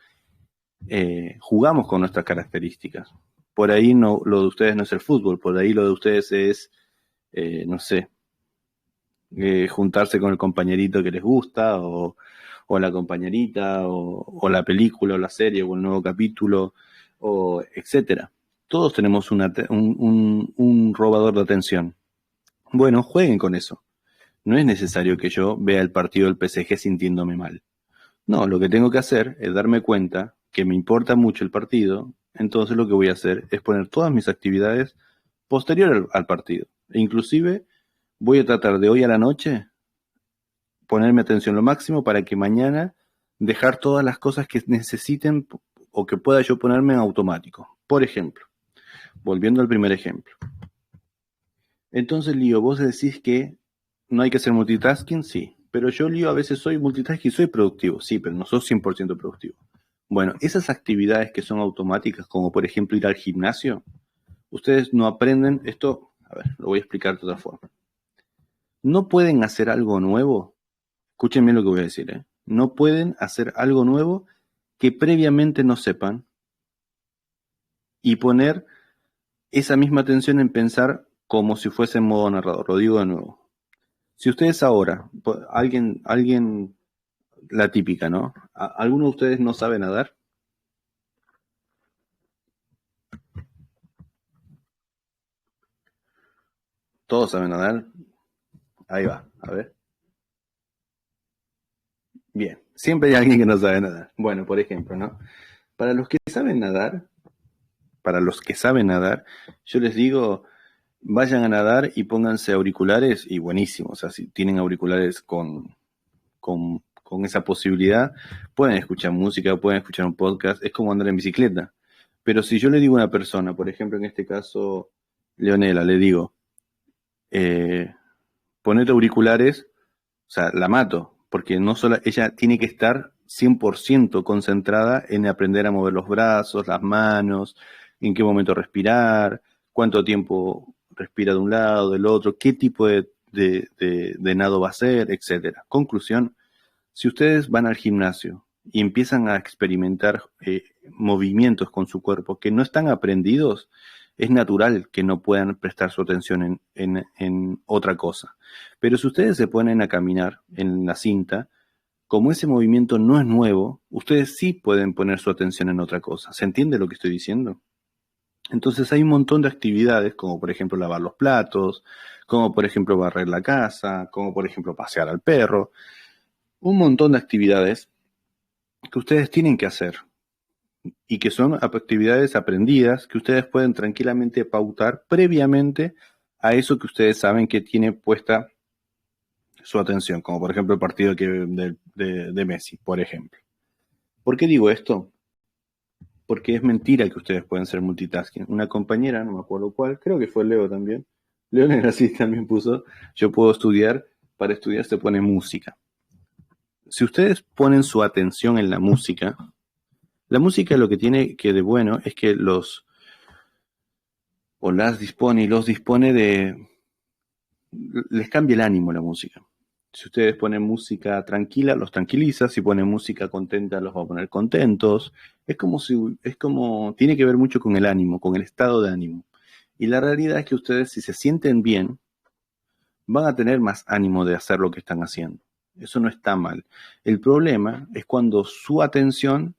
jugamos con nuestras características. Por ahí no, lo de ustedes no es el fútbol, por ahí lo de ustedes es, no sé, juntarse con el compañerito que les gusta, o la compañerita, o la película, o la serie, o el nuevo capítulo, o etcétera. Todos tenemos un robador de atención. Bueno, jueguen con eso. No es necesario que yo vea el partido del PSG sintiéndome mal. No, lo que tengo que hacer es darme cuenta que me importa mucho el partido, entonces lo que voy a hacer es poner todas mis actividades posterior al partido. E inclusive voy a tratar de hoy a la noche ponerme atención lo máximo para que mañana dejar todas las cosas que necesiten o que pueda yo ponerme en automático. Por ejemplo, volviendo al primer ejemplo. Entonces, Lío, vos decís que no hay que hacer multitasking, sí. Pero yo, Lío, a veces soy multitasking y soy productivo, sí, pero no soy 100% productivo. Bueno, esas actividades que son automáticas, como por ejemplo ir al gimnasio, ustedes no aprenden esto, a ver, lo voy a explicar de otra forma. No pueden hacer algo nuevo, escúchenme lo que voy a decir, ¿eh? No pueden hacer algo nuevo que previamente no sepan y poner esa misma atención en pensar como si fuese en modo narrador. Lo digo de nuevo. Si ustedes ahora, alguien, la típica, ¿no? ¿Alguno de ustedes no sabe nadar? ¿Todos saben nadar? Ahí va, a ver. Bien, siempre hay alguien que no sabe nadar. Bueno, por ejemplo, ¿no? Para los que saben nadar, para los que saben nadar, yo les digo, vayan a nadar y pónganse auriculares y buenísimo. O sea, si tienen auriculares con esa posibilidad, pueden escuchar música, pueden escuchar un podcast, es como andar en bicicleta. Pero si yo le digo a una persona, por ejemplo, en este caso, Leonela, le digo, eh, ponete auriculares, o sea, la mato, porque no solo ella tiene que estar 100% concentrada en aprender a mover los brazos, las manos, en qué momento respirar, cuánto tiempo respira de un lado, del otro, qué tipo de nado va a hacer, etcétera. Conclusión, si ustedes van al gimnasio y empiezan a experimentar movimientos con su cuerpo que no están aprendidos, es natural que no puedan prestar su atención en otra cosa. Pero si ustedes se ponen a caminar en la cinta, como ese movimiento no es nuevo, ustedes sí pueden poner su atención en otra cosa. ¿Se entiende lo que estoy diciendo? Entonces hay un montón de actividades, como por ejemplo lavar los platos, como por ejemplo barrer la casa, como por ejemplo pasear al perro, un montón de actividades que ustedes tienen que hacer y que son actividades aprendidas que ustedes pueden tranquilamente pautar previamente a eso que ustedes saben que tiene puesta su atención, como por ejemplo el partido de Messi, por ejemplo. ¿Por qué digo esto? Porque es mentira que ustedes pueden ser multitasking. Una compañera, no me acuerdo cuál, creo que fue Leo también, Leo Negrasis también puso, yo puedo estudiar, para estudiar se pone música. Si ustedes ponen su atención en la música lo que tiene que de bueno es que los dispone les cambia el ánimo la música. Si ustedes ponen música tranquila, los tranquiliza. Si ponen música contenta, los va a poner contentos. Tiene que ver mucho con el ánimo, con el estado de ánimo. Y la realidad es que ustedes, si se sienten bien, van a tener más ánimo de hacer lo que están haciendo. Eso no está mal. El problema es cuando su atención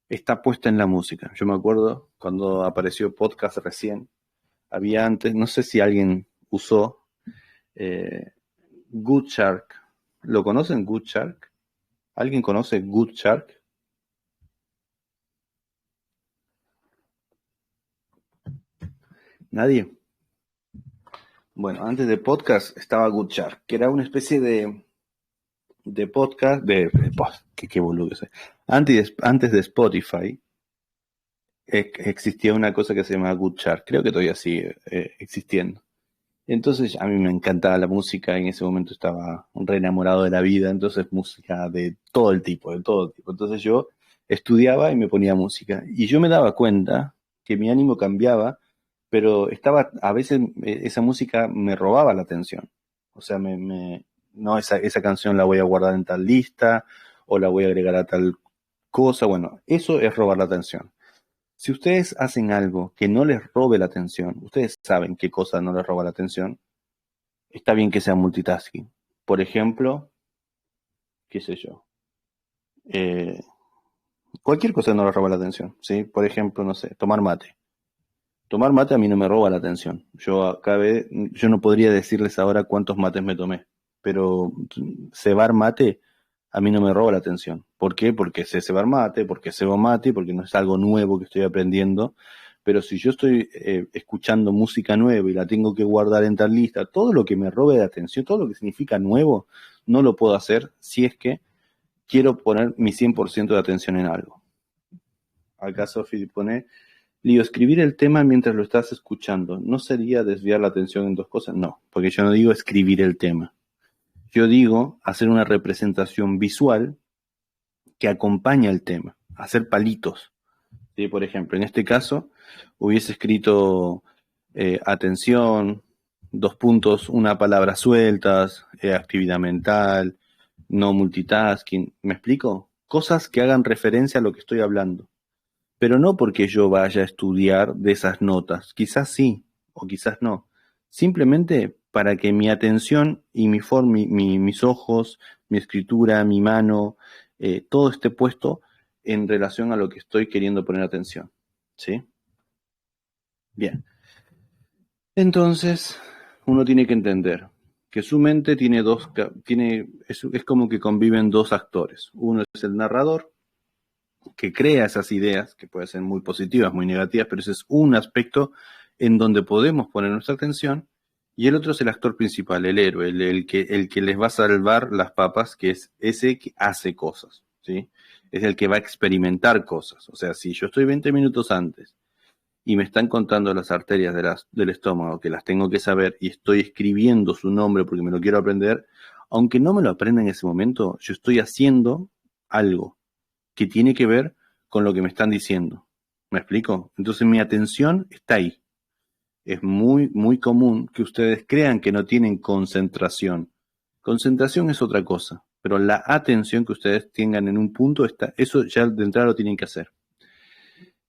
está puesta en la música. Yo me acuerdo cuando apareció podcast recién, había antes, no sé si alguien usó eh, Good Shark. ¿Lo conocen, Good Shark? ¿Alguien conoce Good Shark? ¿Nadie? Bueno, antes de podcast estaba Good Shark, que era una especie de podcast, qué boludo soy. Antes de Spotify existía una cosa que se llama Good Shark, creo que todavía sigue existiendo. Entonces a mí me encantaba la música, en ese momento estaba re enamorado de la vida, entonces música de todo el tipo, de todo tipo. Entonces yo estudiaba y me ponía música. Y yo me daba cuenta que mi ánimo cambiaba, pero estaba, a veces esa música me robaba la atención. O sea, no, esa canción la voy a guardar en tal lista o la voy a agregar a tal cosa. Bueno, eso es robar la atención. Si ustedes hacen algo que no les robe la atención, ustedes saben qué cosa no les roba la atención, está bien que sea multitasking. Por ejemplo, qué sé yo, eh, cualquier cosa no les roba la atención, ¿sí? Por ejemplo, no sé, tomar mate. Tomar mate a mí no me roba la atención. Yo no podría decirles ahora cuántos mates me tomé, pero cebar mate a mí no me roba la atención. ¿Por qué? Porque sé cebar mate, porque cebo mate, porque no es algo nuevo que estoy aprendiendo. Pero si yo estoy escuchando música nueva y la tengo que guardar en tal lista, todo lo que me robe de atención, todo lo que significa nuevo, no lo puedo hacer si es que quiero poner mi 100% de atención en algo. Acá Sofi pone, Lío, escribir el tema mientras lo estás escuchando, ¿no sería desviar la atención en dos cosas? No, porque yo no digo escribir el tema. Yo digo hacer una representación visual que acompaña el tema, hacer palitos. ¿Sí? Por ejemplo, en este caso, hubiese escrito atención, dos puntos, una palabra sueltas, actividad mental, no multitasking. ¿Me explico? Cosas que hagan referencia a lo que estoy hablando. Pero no porque yo vaya a estudiar de esas notas, quizás sí o quizás no, simplemente para que mi atención y mis ojos, mi escritura, mi mano, todo esté puesto en relación a lo que estoy queriendo poner atención. ¿Sí? Bien. Entonces, uno tiene que entender que su mente tiene es como que conviven dos actores. Uno es el narrador que crea esas ideas, que pueden ser muy positivas, muy negativas, pero ese es un aspecto en donde podemos poner nuestra atención, y el otro es el actor principal, el héroe, el que les va a salvar las papas, que es ese que hace cosas, ¿sí? Es el que va a experimentar cosas. O sea, si yo estoy 20 minutos antes y me están contando las arterias del estómago, que las tengo que saber, y estoy escribiendo su nombre porque me lo quiero aprender, aunque no me lo aprenda en ese momento, yo estoy haciendo algo que tiene que ver con lo que me están diciendo. ¿Me explico? Entonces mi atención está ahí. Es muy, muy común que ustedes crean que no tienen concentración. Concentración es otra cosa, pero la atención que ustedes tengan en un punto, eso ya de entrada lo tienen que hacer.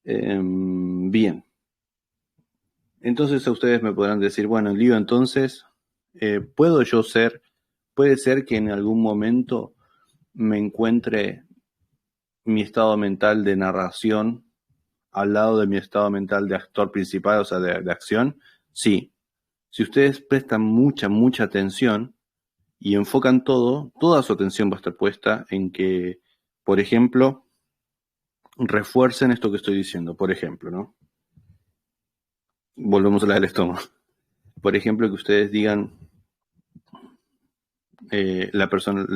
Bien. Entonces a ustedes me podrán decir, bueno, Lío, entonces, puede ser que en algún momento me encuentre mi estado mental de narración al lado de mi estado mental de actor principal, o sea, de acción, sí. Si ustedes prestan mucha, mucha atención y enfocan todo, toda su atención va a estar puesta en que, por ejemplo, refuercen esto que estoy diciendo, por ejemplo, ¿no? Volvemos a la del estómago. Por ejemplo, que ustedes digan, la persona,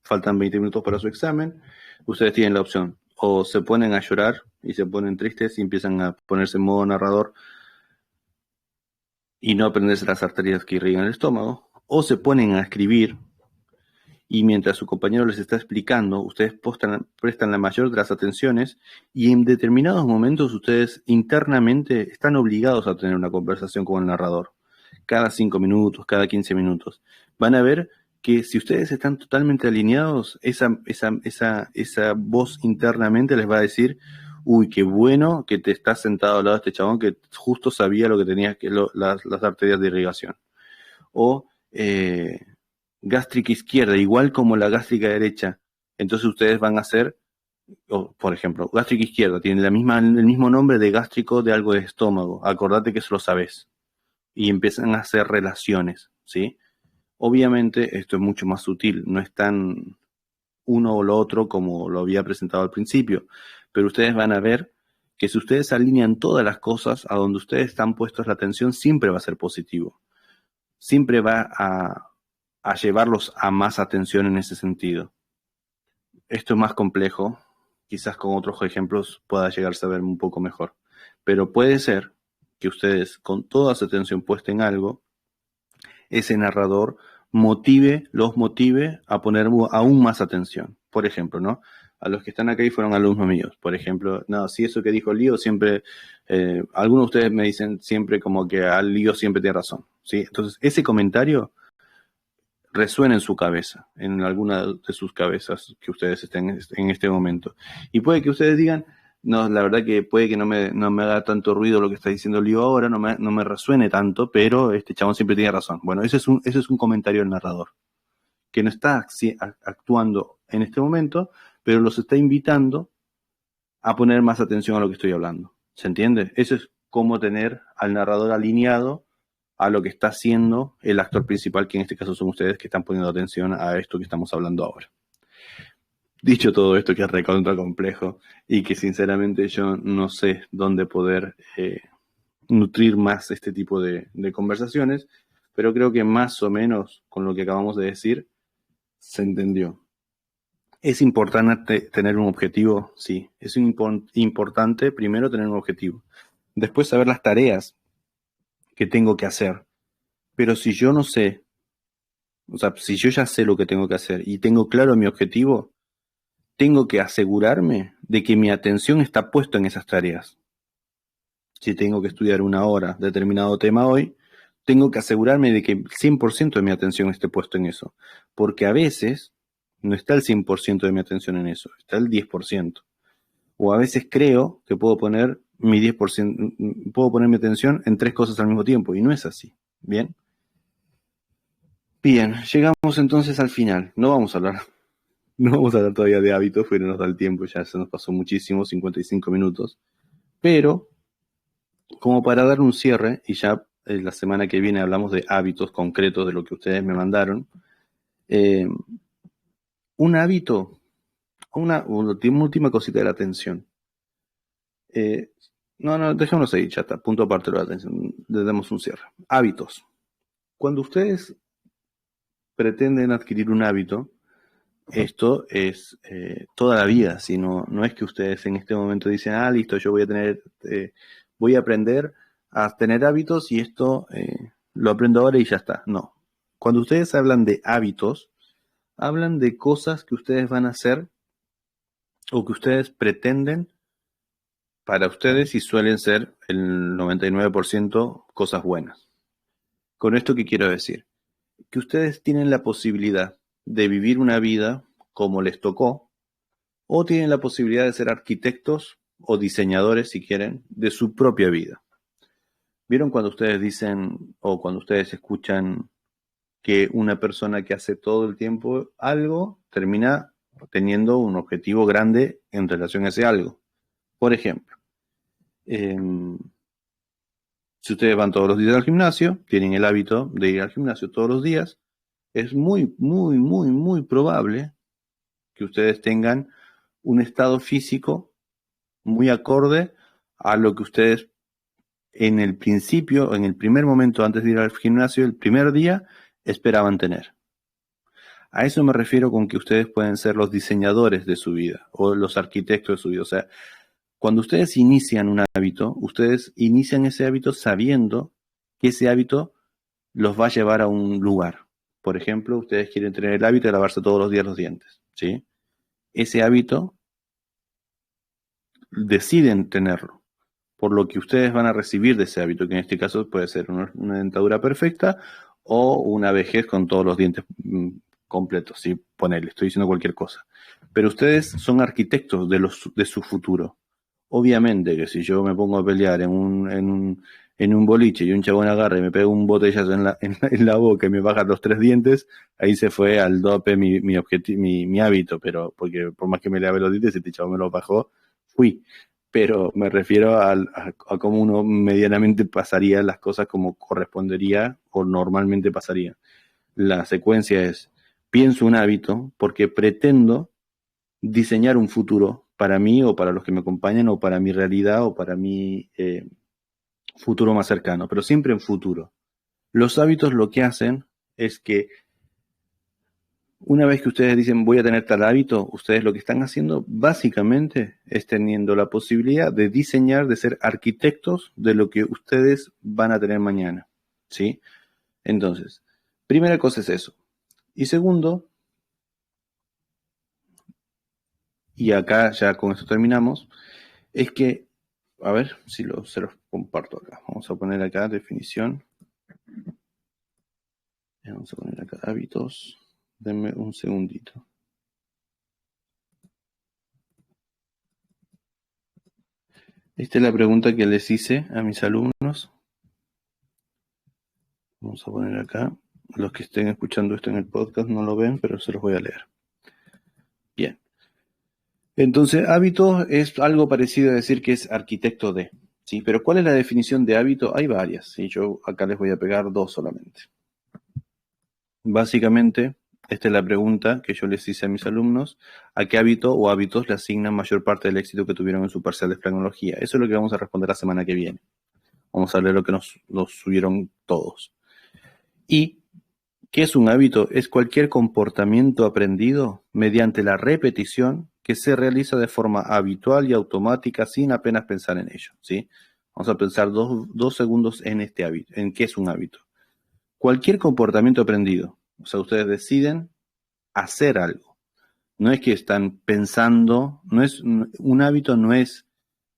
faltan 20 minutos para su examen, ustedes tienen la opción, o se ponen a llorar y se ponen tristes y empiezan a ponerse en modo narrador y no aprenderse las arterias que irrigan el estómago, o se ponen a escribir y mientras su compañero les está explicando, ustedes prestan la mayor de las atenciones y en determinados momentos ustedes internamente están obligados a tener una conversación con el narrador. Cada 5 minutos, cada 15 minutos. Van a ver que si ustedes están totalmente alineados, esa voz internamente les va a decir, uy, qué bueno que te estás sentado al lado de este chabón que justo sabía lo que tenía las arterias de irrigación. O gástrica izquierda, igual como la gástrica derecha. Entonces ustedes van a hacer, por ejemplo, gástrica izquierda, tiene el mismo nombre de gástrico de algo de estómago. Acordate que eso lo sabes. Y empiezan a hacer relaciones, ¿sí? Obviamente esto es mucho más sutil, no es tan uno o lo otro como lo había presentado al principio, pero ustedes van a ver que si ustedes alinean todas las cosas a donde ustedes están puestos la atención, siempre va a ser positivo. Siempre va a llevarlos a más atención en ese sentido. Esto es más complejo, quizás con otros ejemplos pueda llegarse a ver un poco mejor, pero puede ser que ustedes con toda su atención puesta en algo, ese narrador los motive a poner aún más atención. Por ejemplo, ¿no? A los que están acá y fueron alumnos míos. Por ejemplo, no, si eso que dijo Lío siempre, algunos de ustedes me dicen siempre como que al Lío siempre tiene razón, ¿sí? Entonces, ese comentario resuena en su cabeza, en alguna de sus cabezas que ustedes estén en este momento. Y puede que ustedes digan, no, la verdad que puede que no me haga tanto ruido lo que está diciendo Lío ahora, no me resuene tanto, pero este chabón siempre tiene razón. Bueno, ese es un comentario del narrador, que no está actuando en este momento, pero los está invitando a poner más atención a lo que estoy hablando. ¿Se entiende? Eso es como tener al narrador alineado a lo que está haciendo el actor principal, que en este caso son ustedes que están poniendo atención a esto que estamos hablando ahora. Dicho todo esto, que es recontra complejo y que sinceramente yo no sé dónde poder nutrir más este tipo de conversaciones, pero creo que más o menos con lo que acabamos de decir se entendió. ¿Es importante tener un objetivo? Sí, es importante primero tener un objetivo, después saber las tareas que tengo que hacer. Pero si yo no sé, o sea, si yo ya sé lo que tengo que hacer y tengo claro mi objetivo, tengo que asegurarme de que mi atención está puesta en esas tareas. Si tengo que estudiar una hora determinado tema hoy, tengo que asegurarme de que el 100% de mi atención esté puesto en eso. Porque a veces no está el 100% de mi atención en eso, está el 10%. O a veces creo que puedo poner mi 10%, puedo poner mi atención en 3 cosas al mismo tiempo, y no es así. ¿Bien? Bien, llegamos entonces al final. No vamos a hablar todavía de hábitos, porque no nos da el tiempo, ya se nos pasó muchísimo, 55 minutos. Pero, como para dar un cierre, y ya la semana que viene hablamos de hábitos concretos de lo que ustedes me mandaron, un hábito, una última cosita de la atención. No, dejémonos ahí, chata, punto aparte de la atención, le damos un cierre. Hábitos. Cuando ustedes pretenden adquirir un hábito, esto es toda la vida, si no es que ustedes en este momento dicen, listo, yo voy a aprender a tener hábitos y esto lo aprendo ahora y ya está. No. Cuando ustedes hablan de hábitos, hablan de cosas que ustedes van a hacer o que ustedes pretenden para ustedes y suelen ser el 99% cosas buenas. ¿Con esto qué quiero decir? Que ustedes tienen la posibilidad de vivir una vida como les tocó, o tienen la posibilidad de ser arquitectos o diseñadores, si quieren, de su propia vida. ¿Vieron cuando ustedes dicen o cuando ustedes escuchan que una persona que hace todo el tiempo algo termina teniendo un objetivo grande en relación a ese algo? Por ejemplo, si ustedes van todos los días al gimnasio, tienen el hábito de ir al gimnasio todos los días, es muy, muy, muy, muy probable que ustedes tengan un estado físico muy acorde a lo que ustedes en el principio, en el primer momento antes de ir al gimnasio, el primer día, esperaban tener. A eso me refiero con que ustedes pueden ser los diseñadores de su vida o los arquitectos de su vida. O sea, cuando ustedes inician un hábito, ustedes inician ese hábito sabiendo que ese hábito los va a llevar a un lugar. Por ejemplo, ustedes quieren tener el hábito de lavarse todos los días los dientes, ¿sí? Ese hábito deciden tenerlo, por lo que ustedes van a recibir de ese hábito, que en este caso puede ser una dentadura perfecta o una vejez con todos los dientes completos, ¿sí? Ponele, estoy diciendo cualquier cosa. Pero ustedes son arquitectos de su futuro. Obviamente que si yo me pongo a pelear en un boliche y un chabón agarra y me pega un botellazo en la boca y me baja los 3 dientes, ahí se fue al dope mi hábito, pero porque por más que me lave los dientes, si este chabón me lo bajó, fui. Pero me refiero a cómo uno medianamente pasaría las cosas como correspondería o normalmente pasaría. La secuencia es, pienso un hábito porque pretendo diseñar un futuro para mí o para los que me acompañan o para mi realidad o para mi futuro más cercano, pero siempre en futuro. Los hábitos lo que hacen es que una vez que ustedes dicen voy a tener tal hábito, ustedes lo que están haciendo básicamente es teniendo la posibilidad de diseñar, de ser arquitectos de lo que ustedes van a tener mañana, ¿sí? Entonces, Primera cosa es eso. Y segundo, y acá ya con esto terminamos, es que, a ver si se los comparto acá. Vamos a poner acá definición. Vamos a poner acá hábitos. Denme un segundito. Esta es la pregunta que les hice a mis alumnos. Vamos a poner acá. Los que estén escuchando esto en el podcast no lo ven, pero se los voy a leer. Bien. Entonces, hábito es algo parecido a decir que es arquitecto de. ¿Sí? Pero ¿cuál es la definición de hábito? Hay varias. ¿Sí? Yo acá les voy a pegar dos solamente. Básicamente, esta es la pregunta que yo les hice a mis alumnos. ¿A qué hábito o hábitos le asignan mayor parte del éxito que tuvieron en su parcial de planología? Eso es lo que vamos a responder la semana que viene. Vamos a leer lo que nos subieron todos. ¿Y qué es un hábito? Es cualquier comportamiento aprendido mediante la repetición que se realiza de forma habitual y automática sin apenas pensar en ello. ¿Sí? Vamos a pensar dos segundos en este hábito, en qué es un hábito. Cualquier comportamiento aprendido. O sea, ustedes deciden hacer algo. No es que están pensando, un hábito no es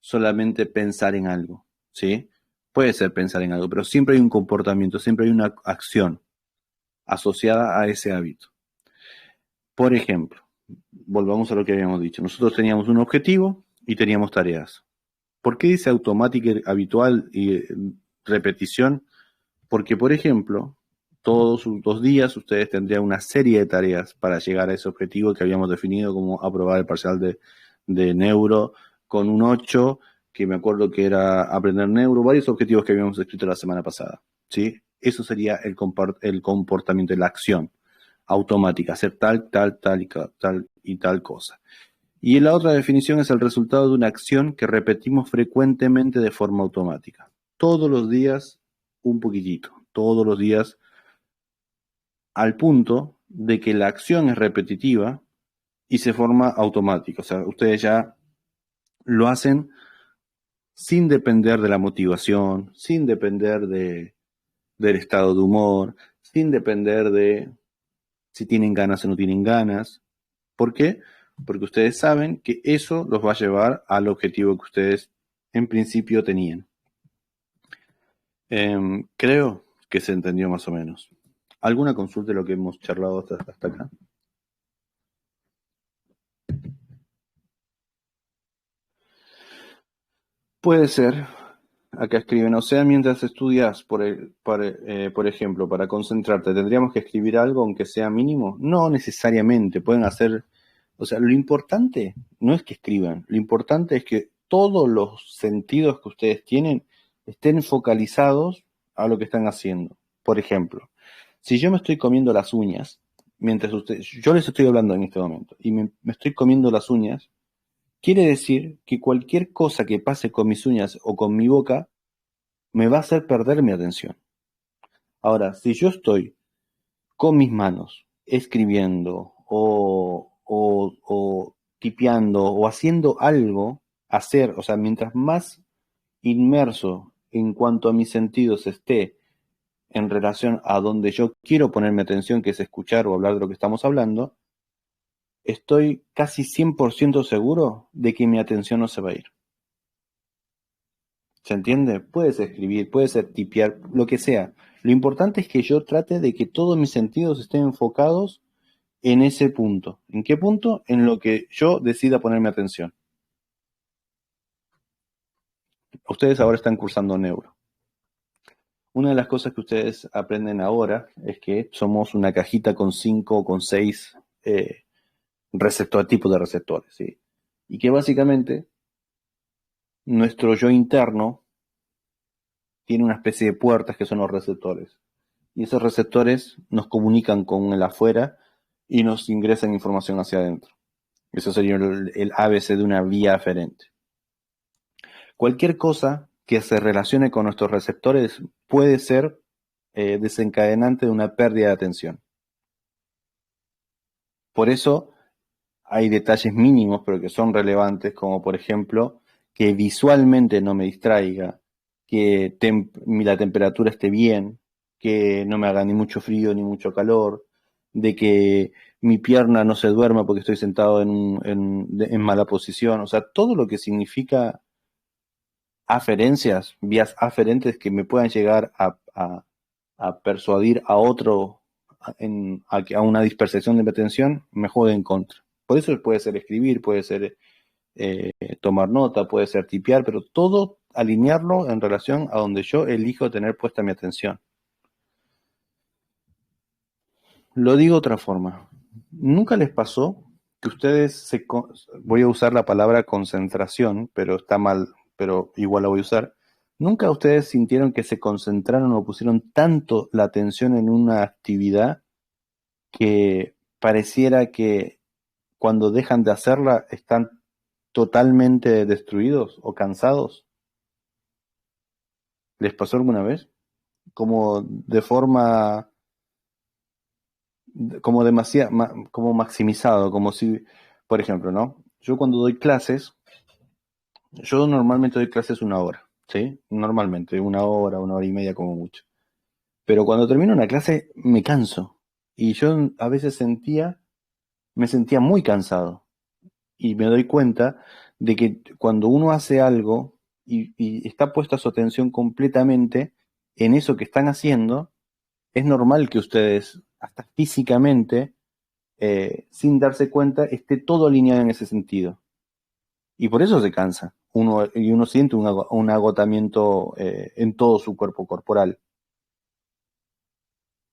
solamente pensar en algo, ¿sí? Puede ser pensar en algo, pero siempre hay un comportamiento, siempre hay una acción asociada a ese hábito. Por ejemplo, volvamos a lo que habíamos dicho. Nosotros teníamos un objetivo y teníamos tareas. ¿Por qué dice automática, habitual y repetición? Porque, por ejemplo, todos los días ustedes tendrían una serie de tareas para llegar a ese objetivo que habíamos definido como aprobar el parcial de neuro con un 8, que me acuerdo que era aprender neuro, varios objetivos que habíamos escrito la semana pasada. ¿Sí? Eso sería el comportamiento, la acción automática, hacer tal y tal cosa. Y la otra definición es el resultado de una acción que repetimos frecuentemente de forma automática. Todos los días un poquitito, todos los días, al punto de que la acción es repetitiva y se forma automática. O sea, ustedes ya lo hacen sin depender de la motivación, sin depender del estado de humor, sin depender de si tienen ganas o no tienen ganas. ¿Por qué? Porque ustedes saben que eso los va a llevar al objetivo que ustedes en principio tenían. Creo que se entendió más o menos. ¿Alguna consulta de lo que hemos charlado hasta acá? Puede ser. Acá escriben, o sea, mientras estudias, por ejemplo, para concentrarte, ¿tendríamos que escribir algo aunque sea mínimo? No necesariamente, pueden hacer, o sea, lo importante no es que escriban, lo importante es que todos los sentidos que ustedes tienen estén focalizados a lo que están haciendo. Por ejemplo, si yo me estoy comiendo las uñas, yo les estoy hablando en este momento, y me estoy comiendo las uñas, quiere decir que cualquier cosa que pase con mis uñas o con mi boca me va a hacer perder mi atención. Ahora, si yo estoy con mis manos escribiendo o tipeando o haciendo algo, o sea, mientras más inmerso en cuanto a mis sentidos esté en relación a donde yo quiero ponerme atención, que es escuchar o hablar de lo que estamos hablando, estoy casi 100% seguro de que mi atención no se va a ir. ¿Se entiende? Puedes escribir, puedes tipear, lo que sea. Lo importante es que yo trate de que todos mis sentidos estén enfocados en ese punto. ¿En qué punto? En lo que yo decida ponerme atención. Ustedes ahora están cursando neuro. Una de las cosas que ustedes aprenden ahora es que somos una cajita con 5 o con 6 tipos de receptores, ¿sí? Y que básicamente nuestro yo interno tiene una especie de puertas que son los receptores. Y esos receptores nos comunican con el afuera y nos ingresan información hacia adentro. Eso sería el ABC de una vía aferente. Cualquier cosa que se relacione con nuestros receptores puede ser desencadenante de una pérdida de atención. Por eso hay detalles mínimos, pero que son relevantes, como por ejemplo, que visualmente no me distraiga, que la temperatura esté bien, que no me haga ni mucho frío ni mucho calor, de que mi pierna no se duerma porque estoy sentado en mala posición, o sea, todo lo que significa aferencias, vías aferentes que me puedan llegar a persuadir a otro a una dispersión de mi atención, me juega en contra. Por eso puede ser escribir, puede ser eh, tomar nota, puede ser tipear, pero todo alinearlo en relación a donde yo elijo tener puesta mi atención. Lo digo de otra forma. ¿Nunca les pasó que ustedes voy a usar la palabra concentración, pero está mal, pero igual la voy a usar? ¿Nunca ustedes sintieron que se concentraron o pusieron tanto la atención en una actividad que pareciera que cuando dejan de hacerla están totalmente destruidos o cansados? ¿Les pasó alguna vez? Como de forma, como demasiado, como maximizado, como si, por ejemplo, ¿no? Yo cuando doy clases, yo normalmente doy clases una hora, ¿sí? Normalmente, una hora y media como mucho. Pero cuando termino una clase me canso. Y yo a veces me sentía muy cansado. Y me doy cuenta de que cuando uno hace algo y está puesta su atención completamente en eso que están haciendo, es normal que ustedes, hasta físicamente, sin darse cuenta, esté todo alineado en ese sentido. Y por eso se cansa. Uno siente un agotamiento en todo su cuerpo corporal.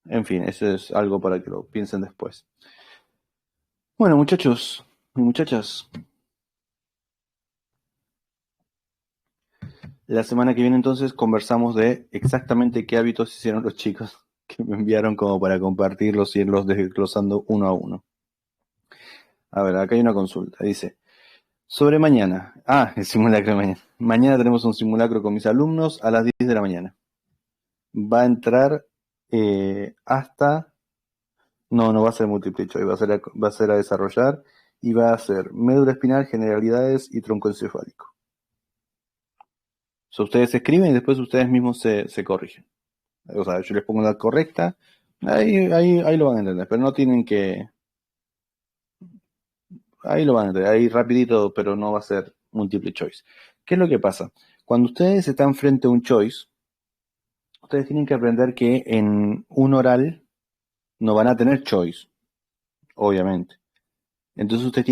En fin, eso es algo para que lo piensen después. Bueno, muchachos y muchachas, la semana que viene entonces conversamos de exactamente qué hábitos hicieron los chicos que me enviaron como para compartirlos y irlos desglosando uno a uno. A ver, acá hay una consulta. Dice, sobre mañana. Ah, el simulacro de mañana. Mañana tenemos un simulacro con mis alumnos a las 10 de la mañana. Va a entrar hasta... No, no va a ser múltiple choice, va a ser a desarrollar y va a ser médula espinal, generalidades y tronco encefálico. So, ustedes escriben y después ustedes mismos se corrigen. O sea, yo les pongo la correcta, ahí lo van a entender, pero no tienen que... Ahí lo van a entender, ahí rapidito, pero no va a ser múltiple choice. ¿Qué es lo que pasa? Cuando ustedes están frente a un choice, ustedes tienen que aprender que en un oral no van a tener choice, obviamente. Entonces ustedes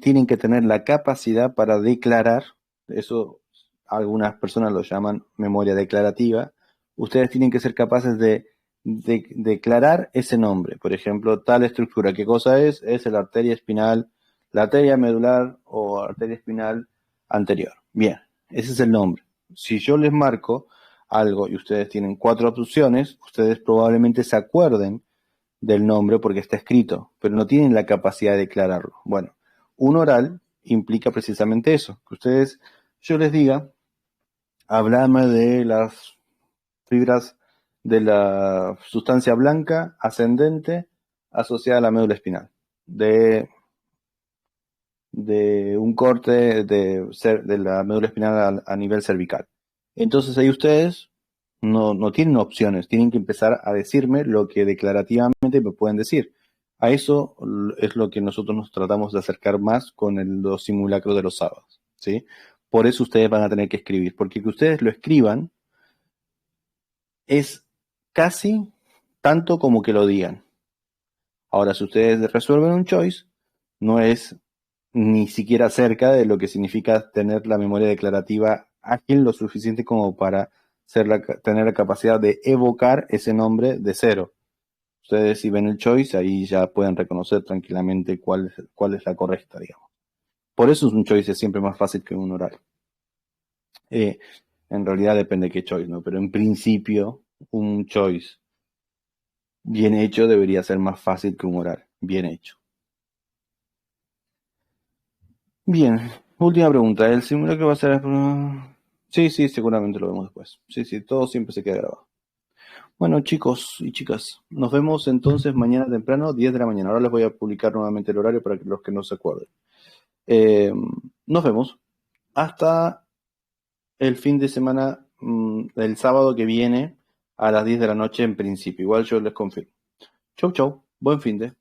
tienen que tener la capacidad para declarar, eso algunas personas lo llaman memoria declarativa, ustedes tienen que ser capaces de declarar ese nombre. Por ejemplo, tal estructura, ¿qué cosa es? Es la arteria espinal, la arteria medular o arteria espinal anterior. Bien, ese es el nombre. Si yo les marco algo y ustedes tienen 4 opciones, ustedes probablemente se acuerden del nombre porque está escrito, pero no tienen la capacidad de declararlo. Bueno, un oral implica precisamente eso, que ustedes, yo les diga, hablame de las fibras de la sustancia blanca ascendente asociada a la médula espinal, de un corte de la médula espinal a nivel cervical. Entonces ahí ustedes no tienen opciones, tienen que empezar a decirme lo que declarativamente me pueden decir. A eso es lo que nosotros nos tratamos de acercar más con los simulacros de los sábados, ¿sí? Por eso ustedes van a tener que escribir, porque que ustedes lo escriban es casi tanto como que lo digan. Ahora, si ustedes resuelven un choice, no es ni siquiera cerca de lo que significa tener la memoria declarativa ágil lo suficiente como para tener la capacidad de evocar ese nombre de cero. Ustedes si ven el choice, ahí ya pueden reconocer tranquilamente cuál es la correcta, digamos. Por eso un choice es siempre más fácil que un oral. En realidad depende de qué choice, ¿no? Pero en principio, un choice bien hecho debería ser más fácil que un oral bien hecho. Bien, última pregunta. ¿El simulacro va a ser...? Sí, sí, seguramente lo vemos después. Sí, sí, todo siempre se queda grabado. Bueno, chicos y chicas, nos vemos entonces mañana temprano, 10 de la mañana. Ahora les voy a publicar nuevamente el horario para que los que no se acuerden. Nos vemos hasta el fin de semana, el sábado que viene. a las 10 de la noche en principio. Igual yo les confirmo. Chau, chau. Buen fin de.